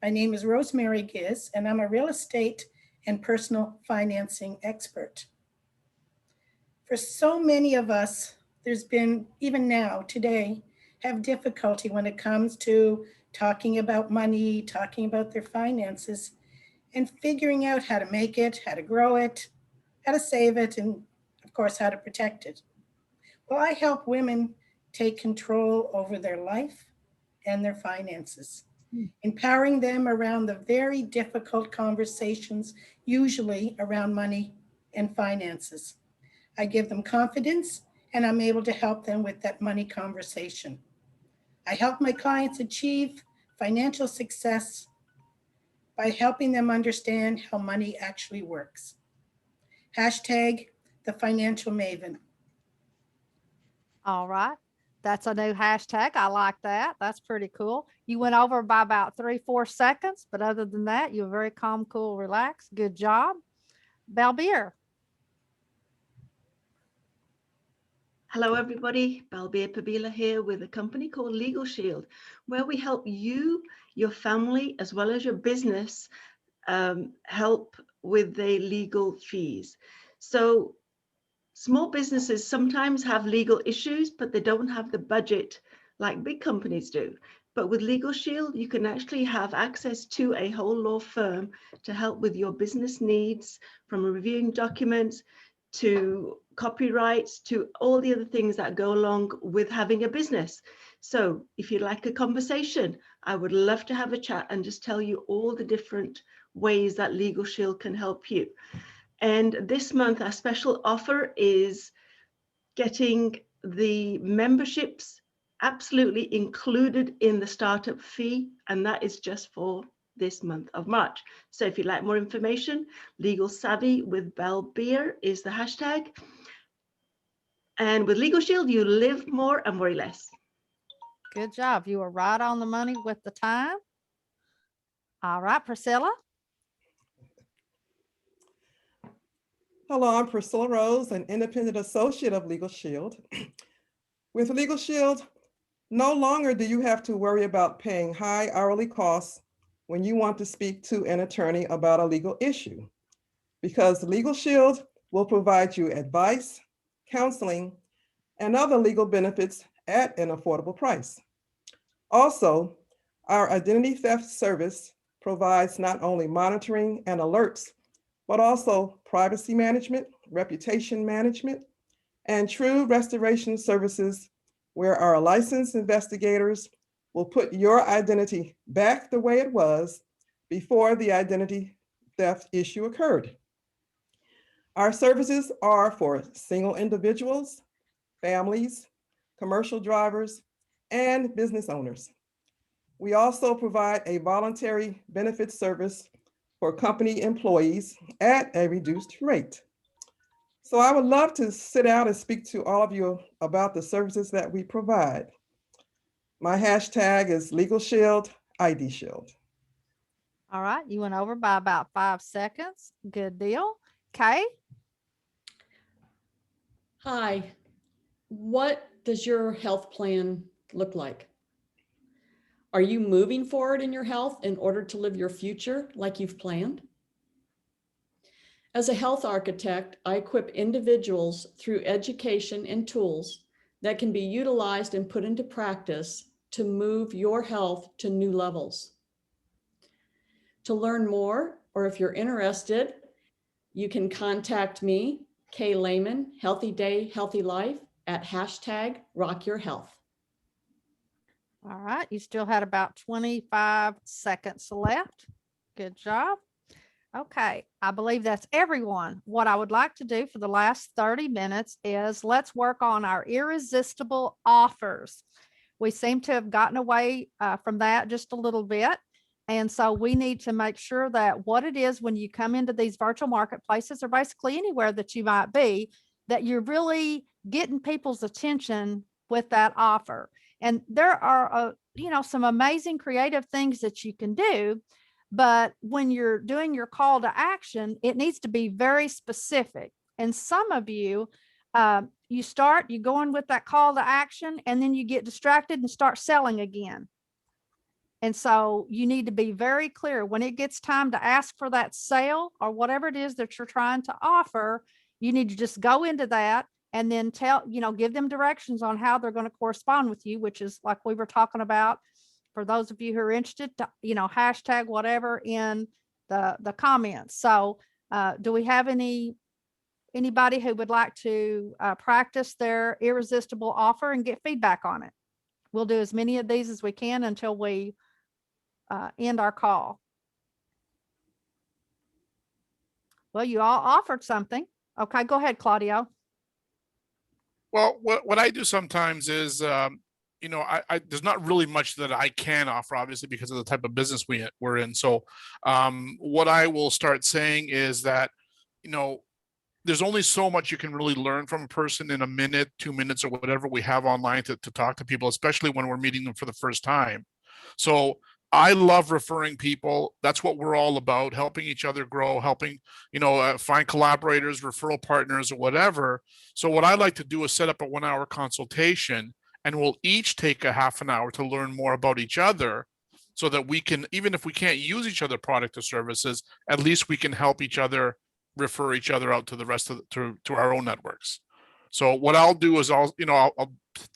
My name is Rosemary Giz, and I'm a real estate and personal financing expert. For so many of us, there's been, even now, today, have difficulty when it comes to talking about money, talking about their finances, and figuring out how to make it, how to grow it, how to save it, and of course, how to protect it. Well, I help women take control over their life and their finances, empowering them around the very difficult conversations, usually around money and finances. I give them confidence, and I'm able to help them with that money conversation. I help my clients achieve financial success by helping them understand how money actually works. Hashtag the financial maven. All right. That's a new hashtag. I like that. That's pretty cool. You went over by about 3-4 seconds, but other than that, you were very calm, cool, relaxed. Good job. Balbir. Hello, everybody. Balbir Pabila here with a company called Legal Shield, where we help you, your family, as well as your business help with the legal fees. So small businesses sometimes have legal issues, but they don't have the budget like big companies do. But with Legal Shield, you can actually have access to a whole law firm to help with your business needs, from reviewing documents to copyrights to all the other things that go along with having a business. So if you'd like a conversation, I would love to have a chat and just tell you all the different ways that Legal Shield can help you. And this month, our special offer is getting the memberships absolutely included in the startup fee, and that is just for this month of March. So if you'd like more information, Legal Savvy with Bell Beer is the hashtag. And with Legal Shield, you live more and worry less. Good job. You were right on the money with the time. All right, Priscilla. Hello, I'm Priscilla Rose, an independent associate of Legal Shield. With Legal Shield, no longer do you have to worry about paying high hourly costs when you want to speak to an attorney about a legal issue, because Legal Shield will provide you advice, counseling, and other legal benefits at an affordable price. Also, our identity theft service provides not only monitoring and alerts, but also privacy management, reputation management, and true restoration services, where our licensed investigators will put your identity back the way it was before the identity theft issue occurred. Our services are for single individuals, families, commercial drivers, and business owners. We also provide a voluntary benefits service for company employees at a reduced rate. So I would love to sit down and speak to all of you about the services that we provide. My hashtag is Legal Shield, ID Shield. All right, you went over by about 5 seconds. Good deal. Kay? Hi, what does your health plan look like? Are you moving forward in your health in order to live your future like you've planned? As a health architect, I equip individuals through education and tools that can be utilized and put into practice to move your health to new levels. To learn more, or if you're interested, you can contact me, Kay Lehman, Healthy Day, Healthy Life, at hashtag Rock Your Health. All right, you still had about 25 seconds left. Good job. Okay, I believe that's everyone. What I would like to do for the last 30 minutes is let's work on our irresistible offers. We seem to have gotten away from that just a little bit. And so we need to make sure that what it is when you come into these virtual marketplaces, or basically anywhere that you might be, that you're really getting people's attention with that offer. And there are, some amazing creative things that you can do. But when you're doing your call to action, it needs to be very specific. And some of you, you go in with that call to action, and then you get distracted and start selling again. And so you need to be very clear when it gets time to ask for that sale or whatever it is that you're trying to offer. You need to just go into that and then give them directions on how they're going to correspond with you, which is like we were talking about. For those of you who are interested, hashtag whatever in the comments. So do we have anybody who would like to practice their irresistible offer and get feedback on it? We'll do as many of these as we can until we end our call. Well, you all offered something. Okay, go ahead, Claudio. Well, what I do sometimes is, there's not really much that I can offer, obviously, because of the type of business we're in. So what I will start saying is that, there's only so much you can really learn from a person in a minute, 2 minutes, or whatever we have online to talk to people, especially when we're meeting them for the first time. So I love referring people. That's what we're all about, helping each other grow, helping, find collaborators, referral partners, or whatever. So what I like to do is set up a 1-hour consultation, and we'll each take a half an hour to learn more about each other, so that we can, even if we can't use each other product or services, at least we can help each other, refer each other out to the rest of to our own networks. So what I'll do is I'll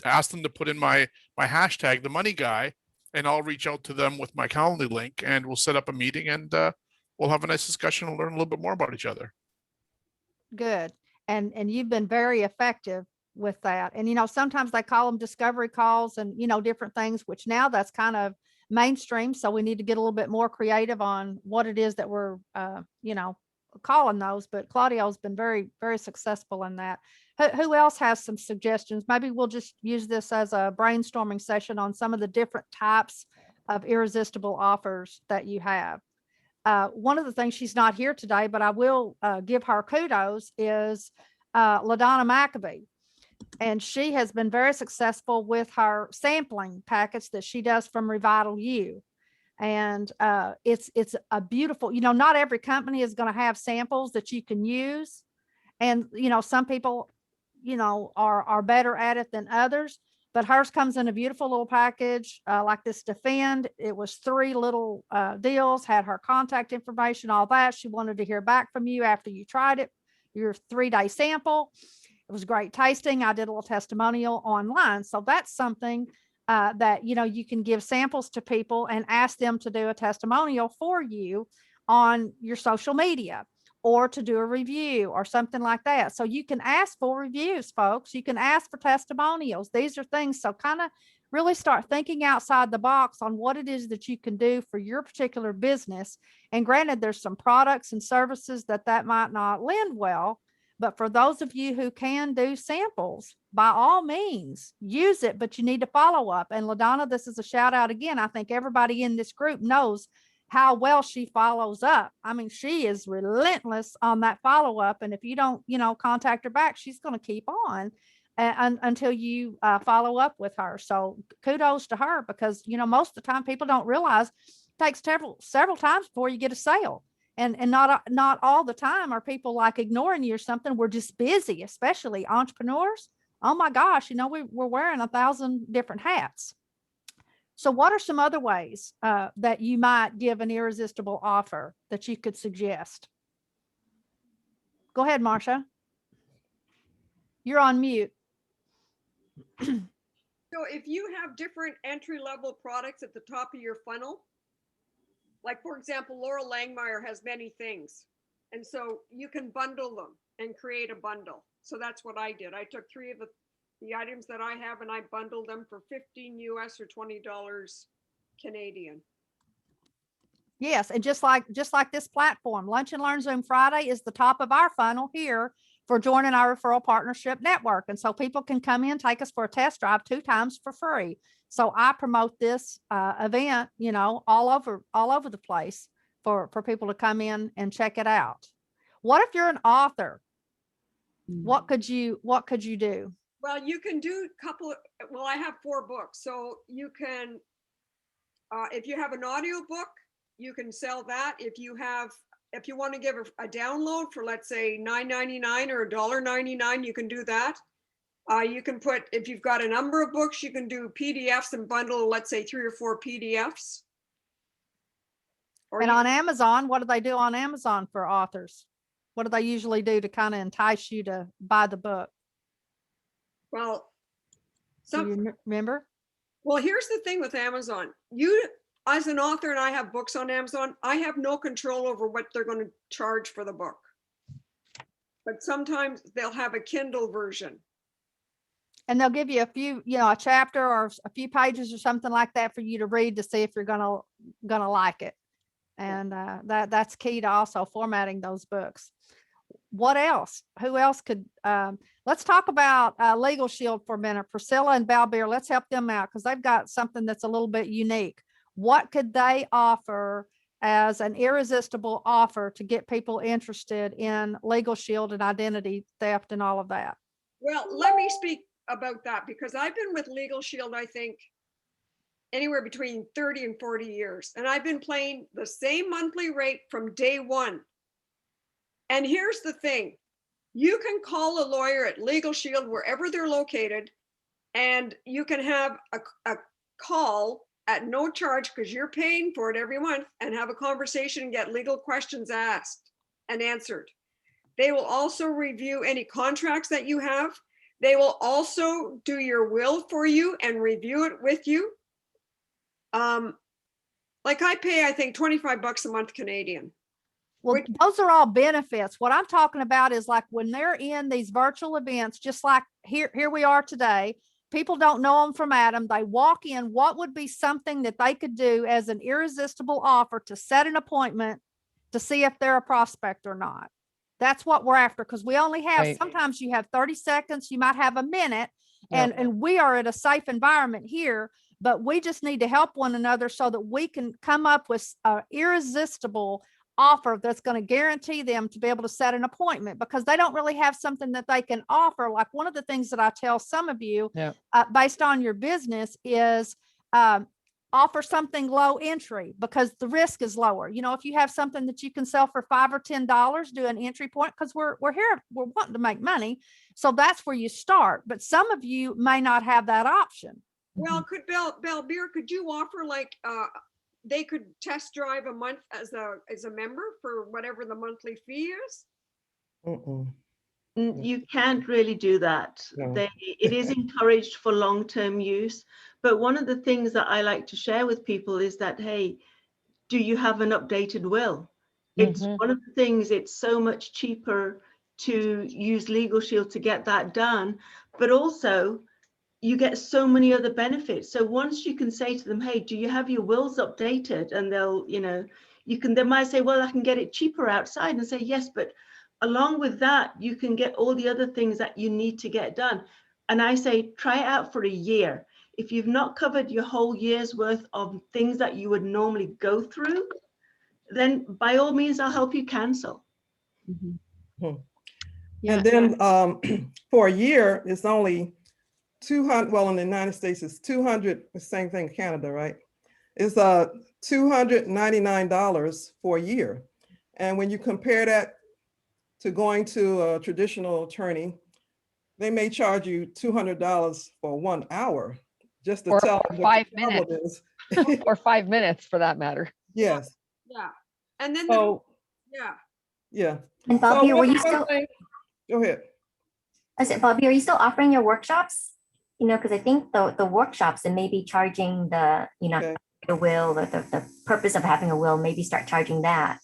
ask them to put in my my hashtag, the money guy, and I'll reach out to them with my Calendly link, and we'll set up a meeting, and we'll have a nice discussion and learn a little bit more about each other. Good. And you've been very effective with that. And, you know, sometimes they call them discovery calls and, you know, different things, which now that's kind of mainstream. So we need to get a little bit more creative on what it is that we're, you know, calling those. But Claudio's been very, very successful in that. Who else has some suggestions? Maybe we'll just use this as a brainstorming session on some of the different types of irresistible offers that you have. One of the things, she's not here today, but I will give her kudos, is LaDonna McAbee. And she has been very successful with her sampling packets that she does from Revital U. And it's a beautiful, you know, not every company is going to have samples that you can use. And, you know, some people, you know, are better at it than others. But hers comes in a beautiful little package like this Defend. It was 3 little deals, had her contact information, all that. She wanted to hear back from you after you tried it, your 3-day sample. It was great tasting. I did a little testimonial online. So that's something that, you know, you can give samples to people and ask them to do a testimonial for you on your social media, or to do a review or something like that. So you can ask for reviews, folks. You can ask for testimonials. These are things. So kind of really start thinking outside the box on what it is that you can do for your particular business. And granted, there's some products and services that might not lend well, but for those of you who can do samples, by all means, use it, but you need to follow up. And LaDonna, this is a shout out again. I think everybody in this group knows how well she follows up. I mean, she is relentless on that follow up. And if you don't, you know, contact her back, she's going to keep on until you follow up with her. So kudos to her, because, you know, most of the time people don't realize it takes several times before you get a sale. And not all the time are people like ignoring you or something. We're just busy, especially entrepreneurs. Oh my gosh, you know, we're wearing 1,000 different hats. So what are some other ways that you might give an irresistible offer that you could suggest? Go ahead, Marcia. You're on mute. So if you have different entry-level products at the top of your funnel, like for example, Laura Langmeyer has many things. And so you can bundle them and create a bundle. So that's what I did. I took 3 of the items that I have and I bundled them for $15 US or $20 Canadian. Yes, and just like this platform, Lunch and Learn Zoom Friday is the top of our funnel here for joining our referral partnership network. And so people can come in, take us for a test drive 2 times for free. So I promote this event, you know, all over the place for people to come in and check it out. What if you're an author? What could you do? Well, you can do well, I have 4 books. So you can, if you have an audio book, you can sell that. If you want to give a download for, let's say, $9.99 or $1.99, you can do that. You can put, if you've got a number of books, you can do PDFs and bundle, let's say 3 or 4 PDFs. And on Amazon, what do they do on Amazon for authors? What do they usually do to kind of entice you to buy the book? Well, do you remember? Well, here's the thing with Amazon. You, as an author, and I have books on Amazon, I have no control over what they're going to charge for the book. But sometimes they'll have a Kindle version. And they'll give you a few, you know, a chapter or a few pages or something like that for you to read to see if you're gonna like it. And that's key to also formatting those books. What else? Who else could? Let's talk about Legal Shield for a minute. Priscilla and Balbeer, let's help them out because they've got something that's a little bit unique. What could they offer as an irresistible offer to get people interested in Legal Shield and identity theft and all of that? Well, let me speak about that because I've been with Legal Shield, I think, anywhere between 30 and 40 years. And I've been paying the same monthly rate from day one. And here's the thing. You can call a lawyer at Legal Shield wherever they're located, and you can have a call at no charge because you're paying for it every month and have a conversation and get legal questions asked and answered. They will also review any contracts that you have. They will also do your will for you and review it with you. Like I pay, I think $25 a month Canadian. Well, Which- those are all benefits. What I'm talking about is like when they're in these virtual events, just like here we are today, people don't know them from Adam. They walk in, what would be something that they could do as an irresistible offer to set an appointment to see if they're a prospect or not? That's what we're after, because we only have, Right. sometimes you have 30 seconds, you might have a minute, Yep. and we are at a safe environment here, but we just need to help one another so that we can come up with an irresistible offer that's going to guarantee them to be able to set an appointment, because they don't really have something that they can offer. Like one of the things that I tell some of you, Yeah. based on your business, is offer something low entry, because the risk is lower. You know, if you have something that you can sell for $5 or $10, do an entry point, because we're here, we're wanting to make money. So that's where you start. But some of you may not have that option. Well, could Bell Beer, could you offer like they could test drive a month as a member for whatever the monthly fee is? You can't really do that. No. It is encouraged for long-term use. But one of the things that I like to share with people is that, hey, do you have an updated will? It's Mhm. one of the things, it's so much cheaper to use Legal Shield to get that done, but also you get so many other benefits. So once you can say to them, hey, do you have your wills updated? And they'll, they might say, well, I can get it cheaper outside, and say, yes, but along with that, you can get all the other things that you need to get done. And I say, try it out for a year. If you've not covered your whole year's worth of things that you would normally go through, then by all means, I'll help you cancel. Yeah, And then for a year, it's only 200, well, in the United States, it's 200, the same thing in Canada, right? It's $299 for a year. And when you compare that to going to a traditional attorney, they may charge you $200 for 1 hour just to Or tell them what 5 the problem minutes. is. Or 5 minutes for that matter. Yes. Yeah. And then So, yeah. yeah. And Bobby, So were you one still, thing- Go ahead. I said, Bobby, are you still offering your workshops? You know, because I think the workshops and maybe charging Okay. the will, the purpose of having a will, maybe start charging that.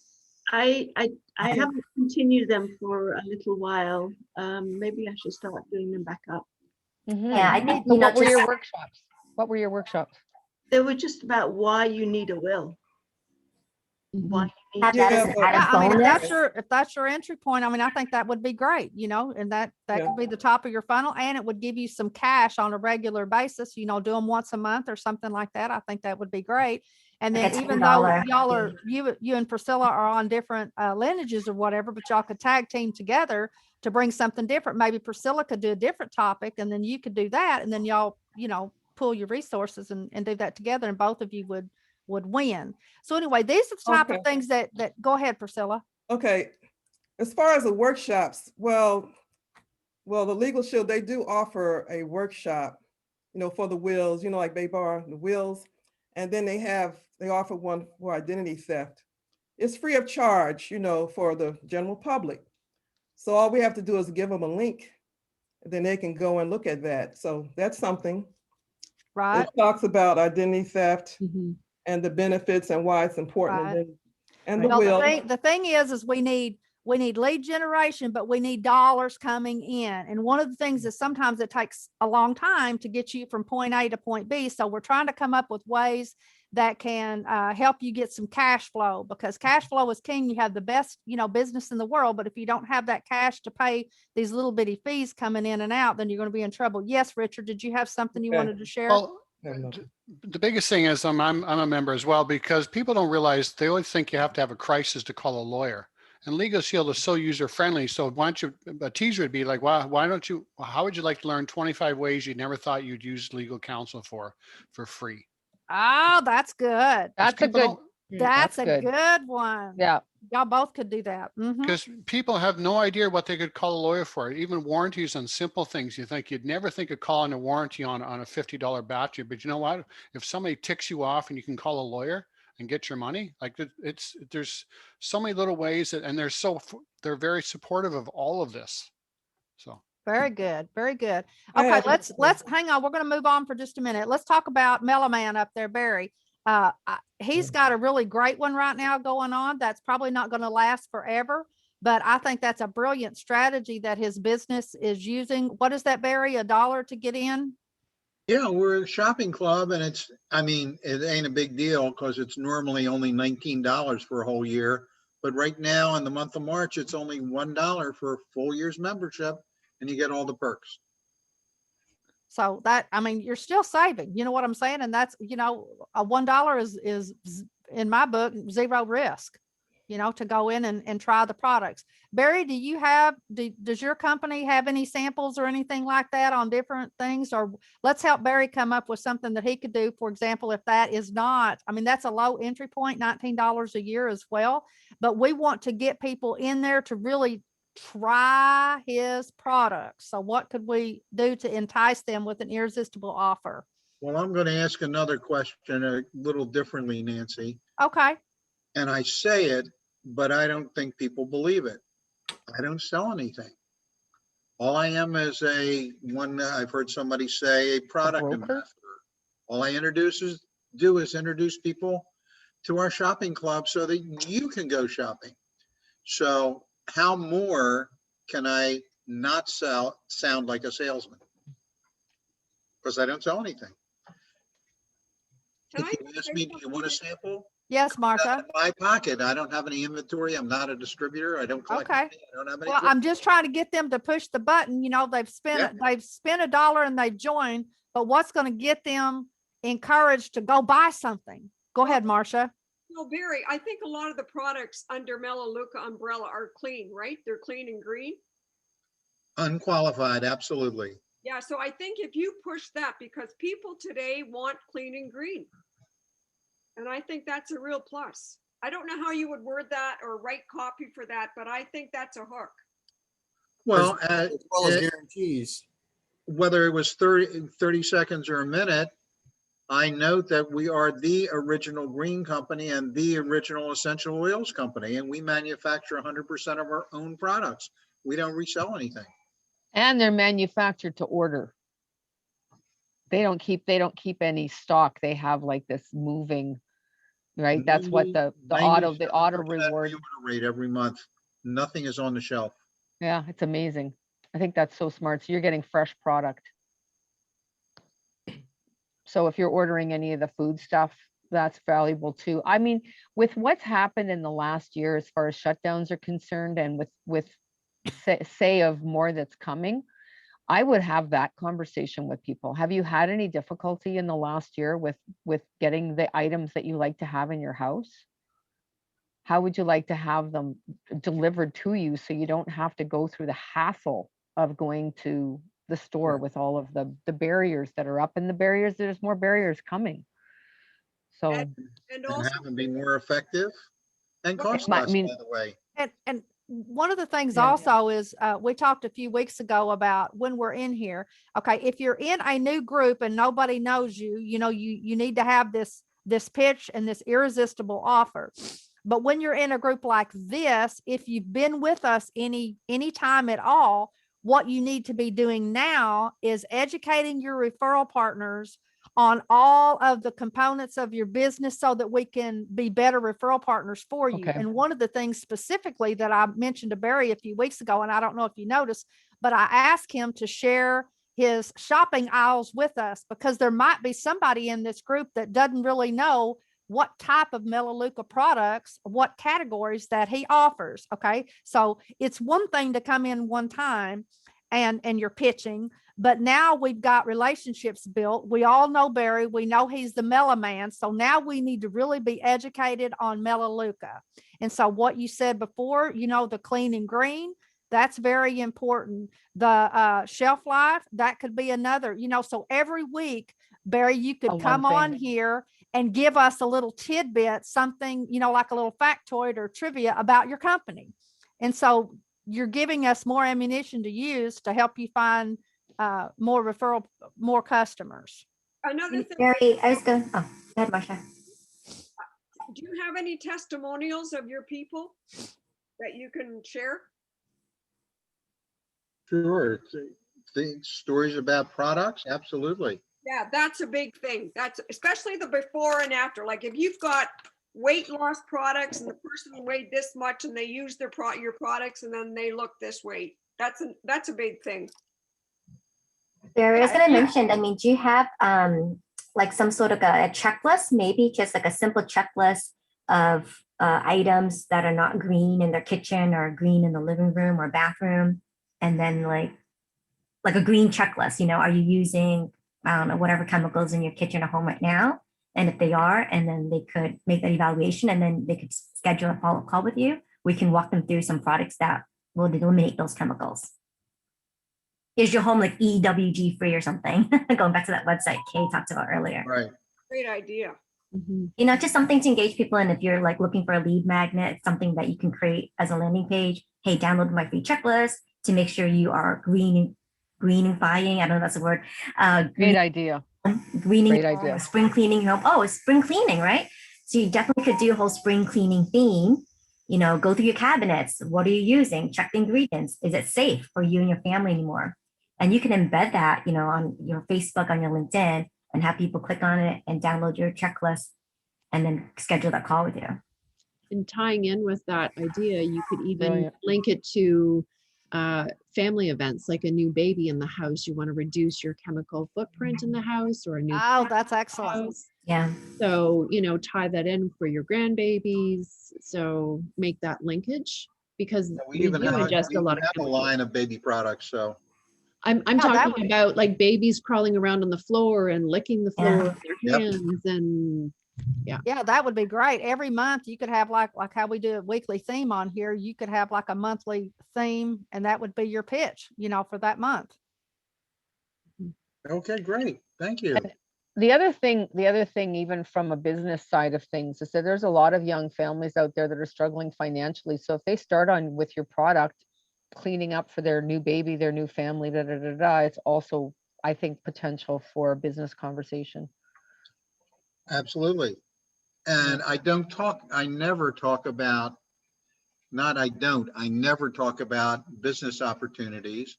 I haven't continued them for a little while. Maybe I should start doing them back up. Yeah, I think, What were your workshops? What were your workshops? They were just about why you need a will. Why you need Have that as an but- added Yeah, I mean, bonus. if that's your entry point, I mean, I think that would be great, and that Yeah. could be the top of your funnel, and it would give you some cash on a regular basis, do them once a month or something like that. I think that would be great. And Like then a even though $10 y'all are, fee. you and Priscilla are on different lineages or whatever, but y'all could tag team together to bring something different. Maybe Priscilla could do a different topic, and then you could do that. And then y'all, pool your resources and do that together, and both of you would win. So anyway, these are the type Okay. of things that go ahead, Priscilla. Okay. As far as the workshops, well, the Legal Shield, they do offer a workshop, for the wills, like they bar the wills. And then they offer one for identity theft. It's free of charge, for the general public. So all we have to do is give them a link, and then they can go and look at that. So that's something. Right. It talks about identity theft Mhm. and the benefits and why it's important. Right. And the Well, will. the thing is we need lead generation, but we need dollars coming in. And one of the things is sometimes it takes a long time to get you from point A to point B. So we're trying to come up with ways that can help you get some cash flow, because cash flow is king. You have the best, business in the world, but if you don't have that cash to pay these little bitty fees coming in and out, then you're going to be in trouble. Yes, Richard, did you have something you Okay. wanted to share? Well, the biggest thing is I'm a member as well, because people don't realize, they always think you have to have a crisis to call a lawyer. And Legal Shield is so user friendly. So why don't you, a teaser would be like, why don't you, how would you like to learn 25 ways you never thought you'd use legal counsel for free? Oh, that's good. That's a good. That's a good. good one. Yeah. Y'all both could do that. Mhm. Because people have no idea what they could call a lawyer for. Even warranties on simple things. You'd never think of calling a warranty on a $50 battery. But you know what? If somebody ticks you off and you can call a lawyer and get your money, there's so many little ways and they're very supportive of all of this. So Very good. Very good. I Okay, have let's hang on. We're going to move on for just a minute. Let's talk about Meloman up there, Barry. He's got a really great one right now going on. That's probably not going to last forever, but I think that's a brilliant strategy that his business is using. What is that, Barry? $1 to get in? Yeah, we're a shopping club and I mean, it ain't a big deal because it's normally only $19 for a whole year. But right now in the month of March, it's only $1 for a full year's membership and you get all the perks. So that, I mean, you're still saving, you know what I'm saying? And that's, you know, a $1 is in my book, zero risk, you know, to go in and try the products. Barry, does your company have any samples or anything like that on different things? Or let's help Barry come up with something that he could do. For example, if that is not, I mean, that's a low entry point, $19 a year as well. But we want to get people in there to really try his products. So what could we do to entice them with an irresistible offer? Well, I'm going to ask another question a little differently, Nancy. Okay. And I say it, but I don't think people believe it. I don't sell anything. All I am is I've heard somebody say, a product ambassador. All I do is introduce people to our shopping club so that you can go shopping. So how more can I not sound like a salesman? Because I don't sell anything. If you ask me, do you want a sample? Yes, Martha. In my pocket, I don't have any inventory. I'm not a distributor. I don't collect Okay. money. I don't have any. Well, I'm just trying to get them to push the button. You know, they've spent $1 and they've joined, but what's going to get them encouraged to go buy something? Go ahead, Marcia. No, Barry, I think a lot of the products under Melaleuca umbrella are clean, right? They're clean and green. Unqualified, absolutely. Yeah, so I think if you push that, because people today want clean and green. And I think that's a real plus. I don't know how you would word that or write copy for that, but I think that's a hook. Well, as well as guarantees. Whether it was 30 seconds or a minute, I note that we are the original green company and the original essential oils company, and we manufacture 100% of our own products. We don't resell anything. And they're manufactured to order. They don't keep any stock. They have like this moving, right? That's what the auto reward rate every month. Nothing is on the shelf. Yeah, it's amazing. I think that's so smart. So you're getting fresh product. So if you're ordering any of the food stuff, that's valuable too. I mean, with what's happened in the last year as far as shutdowns are concerned, and with say of more that's coming, I would have that conversation with people. Have you had any difficulty in the last year with getting the items that you like to have in your house? How would you like to have them delivered to you so you don't have to go through the hassle of going to the store with all of the barriers that are up, and the barriers, there's more barriers coming. So and also have them be more effective and cost less, by the way. And one of the things also is we talked a few weeks ago about when we're in here. Okay, if you're in a new group and nobody knows you, you know, you need to have this pitch and this irresistible offer. But when you're in a group like this, if you've been with us any time at all, what you need to be doing now is educating your referral partners on all of the components of your business so that we can be better referral partners for you. Okay. And one of the things specifically that I mentioned to Barry a few weeks ago, and I don't know if you noticed, but I asked him to share his shopping aisles with us, because there might be somebody in this group that doesn't really know what type of Melaleuca products, what categories that he offers. Okay. So it's one thing to come in one time and you're pitching, but now we've got relationships built. We all know Barry. We know he's the Meloman. So now we need to really be educated on Melaleuca. And so what you said before, you know, the clean and green, that's very important. The shelf life, that could be another, you know, so every week, Barry, you could come on here and give us a little tidbit, something, you know, like a little factoid or trivia about your company. And so you're giving us more ammunition to use to help you find more customers. Another thing. Barry, I was going, go ahead, Marcia. Do you have any testimonials of your people that you can share? Sure. Things, stories about products, absolutely. Yeah, that's a big thing. That's especially the before and after. Like if you've got weight loss products and the person weighed this much and they use your products and then they look this way. That's a big thing. Barry, I was going to mention, I mean, do you have like some sort of a checklist, maybe just like a simple checklist of items that are not green in their kitchen or green in the living room or bathroom? And then like a green checklist, you know, are you using, I don't know, whatever chemicals in your kitchen or home right now? And if they are, and then they could make that evaluation and then they could schedule a follow-up call with you. We can walk them through some products that will eliminate those chemicals. Is your home like EWG free or something? Going back to that website Kay talked about earlier. Right. Great idea. You know, just something to engage people in. If you're like looking for a lead magnet, it's something that you can create as a landing page. Hey, download my free checklist to make sure you are greenifying. I don't know if that's a word. Great idea. Greening, Great idea. spring cleaning your home. Oh, it's spring cleaning, right? So you definitely could do a whole spring cleaning theme. You know, go through your cabinets. What are you using? Check the ingredients. Is it safe for you and your family anymore? And you can embed that, you know, on your Facebook, on your LinkedIn, and have people click on it and download your checklist and then schedule that call with you. And tying in with that idea, you could even Brilliant. link it to family events, like a new baby in the house. You want to reduce your chemical footprint in the house, or a new Oh, that's excellent. house. Yeah. So, you know, tie that in for your grandbabies. So make that linkage, because We we even do have, ingest we a even lot of have a chemicals. line of baby products, so. I'm that talking would- about like babies crawling around on the floor and licking the floor Yeah. with their Yep. hands, and Yeah, that would be great. Every month you could have like how we do a weekly theme on here. You could have like a monthly theme and that would be your pitch, you know, for that month. Okay, great. Thank you. The other thing, even from a business side of things, is that there's a lot of young families out there that are struggling financially. So if they start on with your product, cleaning up for their new baby, their new family, it's also, I think, potential for a business conversation. Absolutely. And I never talk about, I never talk about business opportunities,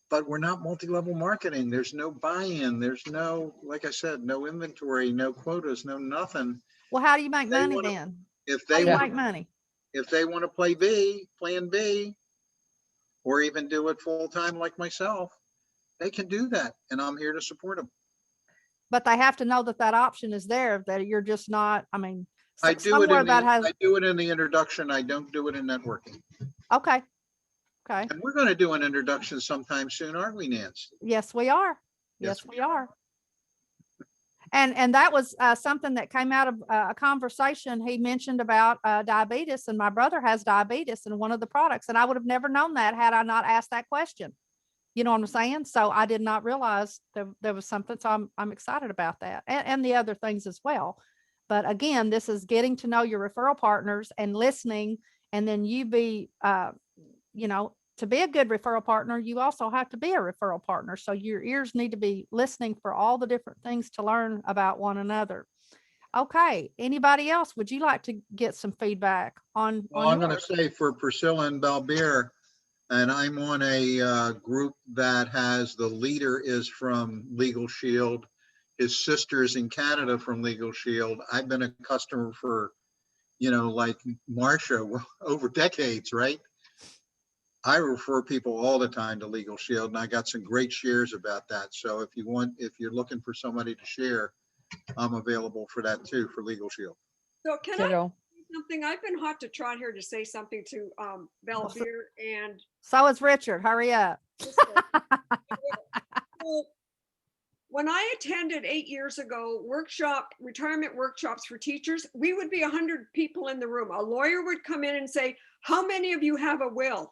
but we're not multi-level marketing. There's no buy-in. There's no, like I said, no inventory, no quotas, no nothing. Well, how do you make They money wanna- then? If How they do you want, make money? if they want to play plan B, or even do it full-time like myself, they can do that. And I'm here to support them. But they have to know that that option is there, that you're just not, I mean, I do it somewhere in that has, I do it in the introduction. I don't do it in networking. okay. Okay. And we're going to do an introduction sometime soon, aren't we, Nance? Yes, we are. Yes, Yes, we are. And that was something that came out of a conversation he mentioned about diabetes, and my brother has diabetes and one of the products, and I would have never known that had I not asked that question. You know what I'm saying? So I did not realize there was something. So I'm excited about that, and the other things as well. But again, this is getting to know your referral partners and listening, and then you be, you know, to be a good referral partner, you also have to be a referral partner. So your ears need to be listening for all the different things to learn about one another. Okay. Anybody else? Would you like to get some feedback on? Well, I'm going to say for Priscilla and Balbir, and I'm on a group that has the leader is from Legal Shield. His sister is in Canada from Legal Shield. I've been a customer for, you know, like Marsha over decades, right? I refer people all the time to Legal Shield, and I got some great shares about that. So if you're looking for somebody to share, I'm available for that too, for Legal Shield. So can I say something? I've been hot to trot here to say something to Balbir, and so is Richard. Hurry up. Well, when I attended 8 years ago retirement workshops for teachers, we would be 100 people in the room. A lawyer would come in and say, "How many of you have a will?"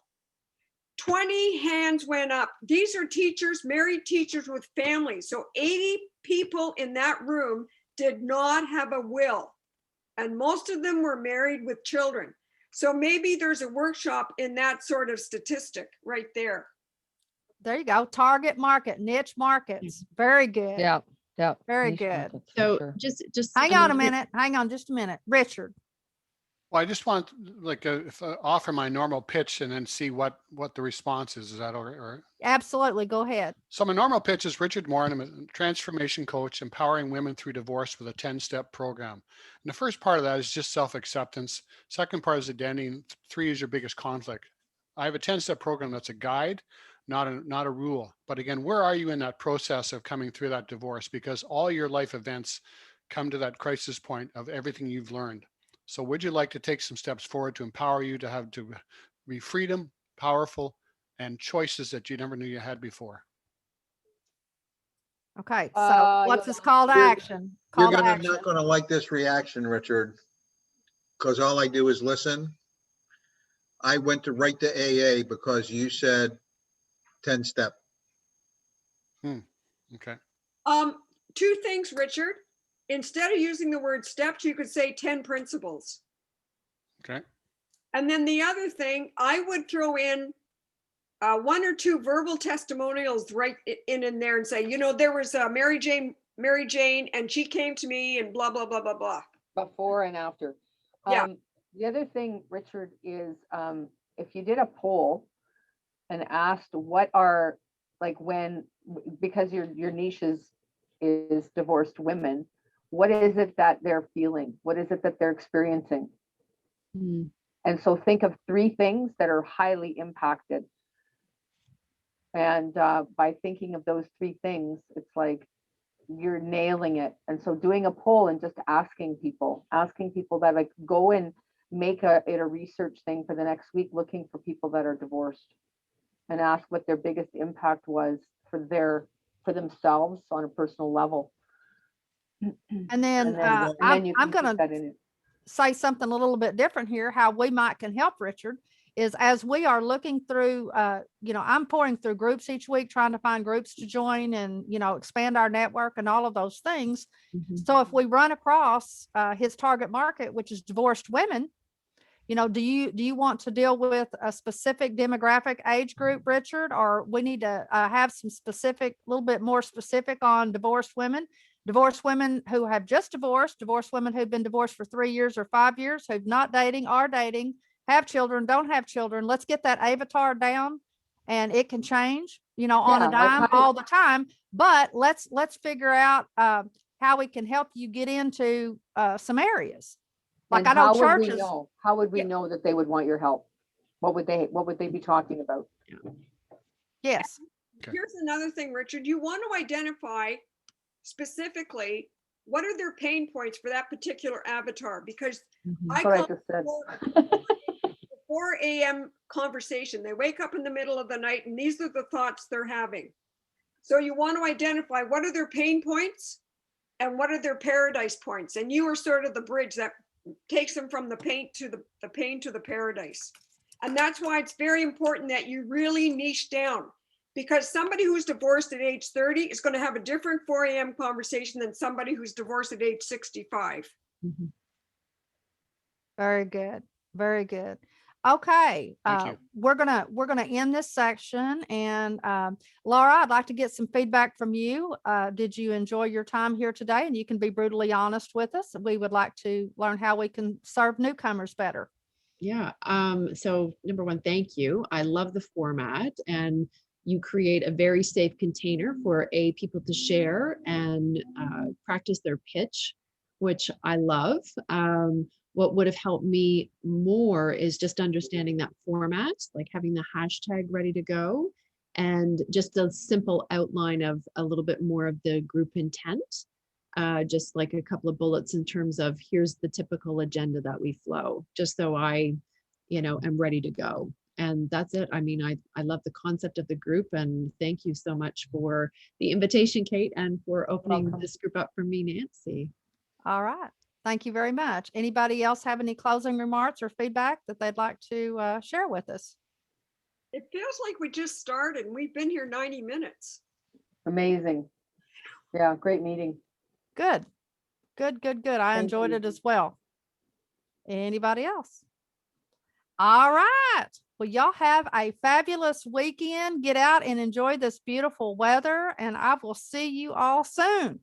20 hands went up. These are teachers, married teachers with families. So 80 people in that room did not have a will. And most of them were married with children. So maybe there's a workshop in that sort of statistic right there. There you go. Target market, niche markets. Very good. Yeah. Yeah. Very Niche good. markets, for so sure. just Hang on a minute. Hang on just a minute. Richard, Well, I just want like offer my normal pitch and then see what the response is. Is that all right? Or Absolutely. Go ahead. so my normal pitch is Richard Moore, and I'm a transformation coach, empowering women through divorce with a 10-step program. And the first part of that is just self-acceptance. Second part is identity. And 3 is your biggest conflict. I have a 10-step program that's a guide, not a rule. But again, where are you in that process of coming through that divorce? Because all your life events come to that crisis point of everything you've learned. So would you like to take some steps forward to empower you to be freedom, powerful, and choices that you never knew you had before? Okay. So what's this call to action? You're Call to action. not gonna like this reaction, Richard, because all I do is listen. I went right to AA because you said 10-step. Okay. 2 things, Richard. Instead of using the word steps, you could say 10 principles. Okay. And then the other thing, I would throw in 1 or 2 verbal testimonials right in there and say, you know, there was Mary Jane, and she came to me and blah, blah, blah, blah, blah. Before and after. Yeah. The other thing, Richard, is if you did a poll and asked what are, like, when, because your niche is divorced women, what is it that they're feeling? What is it that they're experiencing? And so think of 3 things that are highly impacted. And by thinking of those 3 things, it's like you're nailing it. And so doing a poll and just asking people that, like, go and make it a research thing for the next week, looking for people that are divorced and ask what their biggest impact was for themselves on a personal level. And then, I'm going to say something a little bit different here, how we can help Richard is as we are looking through, I'm pouring through groups each week, trying to find groups to join and, expand our network and all of those things. So if we run across his target market, which is divorced women, do you want to deal with a specific demographic age group, Richard, or we need to have some specific, a little bit more specific on divorced women who have just divorced women who've been divorced for 3 years or 5 years, who've not dating, are dating, have children, don't have children. Let's get that avatar down, and it can change, on a dime all the time. But let's figure out how we can help you get into some areas. Like, I know churches. How would we know that they would want your help? What would they be talking about? Yes. Okay. Here's another thing, Richard. You want to identify specifically what are their pain points for that particular avatar, because I call it 4 a.m. conversation. They wake up in the middle of the night and these are the thoughts they're having. So you want to identify what are their pain points and what are their paradise points, and you are sort of the bridge that takes them from the pain to the paradise. And that's why it's very important that you really niche down, because somebody who's divorced at age 30 is going to have a different 4 a.m. conversation than somebody who's divorced at age 65. Very good. Very good. Okay. We're gonna end this section, and Laura, I'd like to get some feedback from you. Did you enjoy your time here today? And you can be brutally honest with us. We would like to learn how we can serve newcomers better. Yeah. So number one, thank you. I love the format, and you create a very safe container for people to share and practice their pitch, which I love. What would have helped me more is just understanding that format, like having the hashtag ready to go, and just a simple outline of a little bit more of the group intent, just like a couple of bullets in terms of here's the typical agenda that we flow, just so I, am ready to go. And that's it. I mean, I love the concept of the group, and thank you so much for the invitation, Kate, and for opening this group up for me, Nancy. All right. Thank you very much. Anybody else have any closing remarks or feedback that they'd like to share with us? It feels like we just started and we've been here 90 minutes. Amazing. Yeah, great meeting. Good. I enjoyed it as well. Anybody else? All right. Well, y'all have a fabulous weekend. Get out and enjoy this beautiful weather, and I will see you all soon.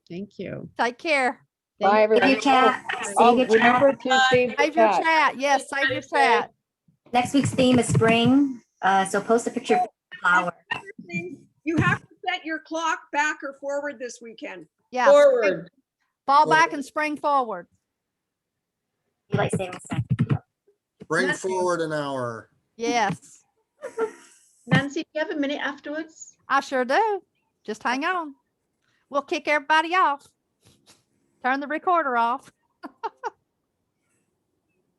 Thank you. Take care. Bye, Save everyone. your chat. Oh, Save your chat. remember to save the Save your chat. chat. Yes, save your chat. Next week's theme is spring. So post a picture of a flower. You have to set your clock back or forward this weekend. Yeah. Forward. Fall back and spring forward. You like saving stuff. Bring Nancy. forward an hour. Yes, Nancy, do you have a minute afterwards? I sure do. Just hang on. We'll kick everybody off. Turn the recorder off.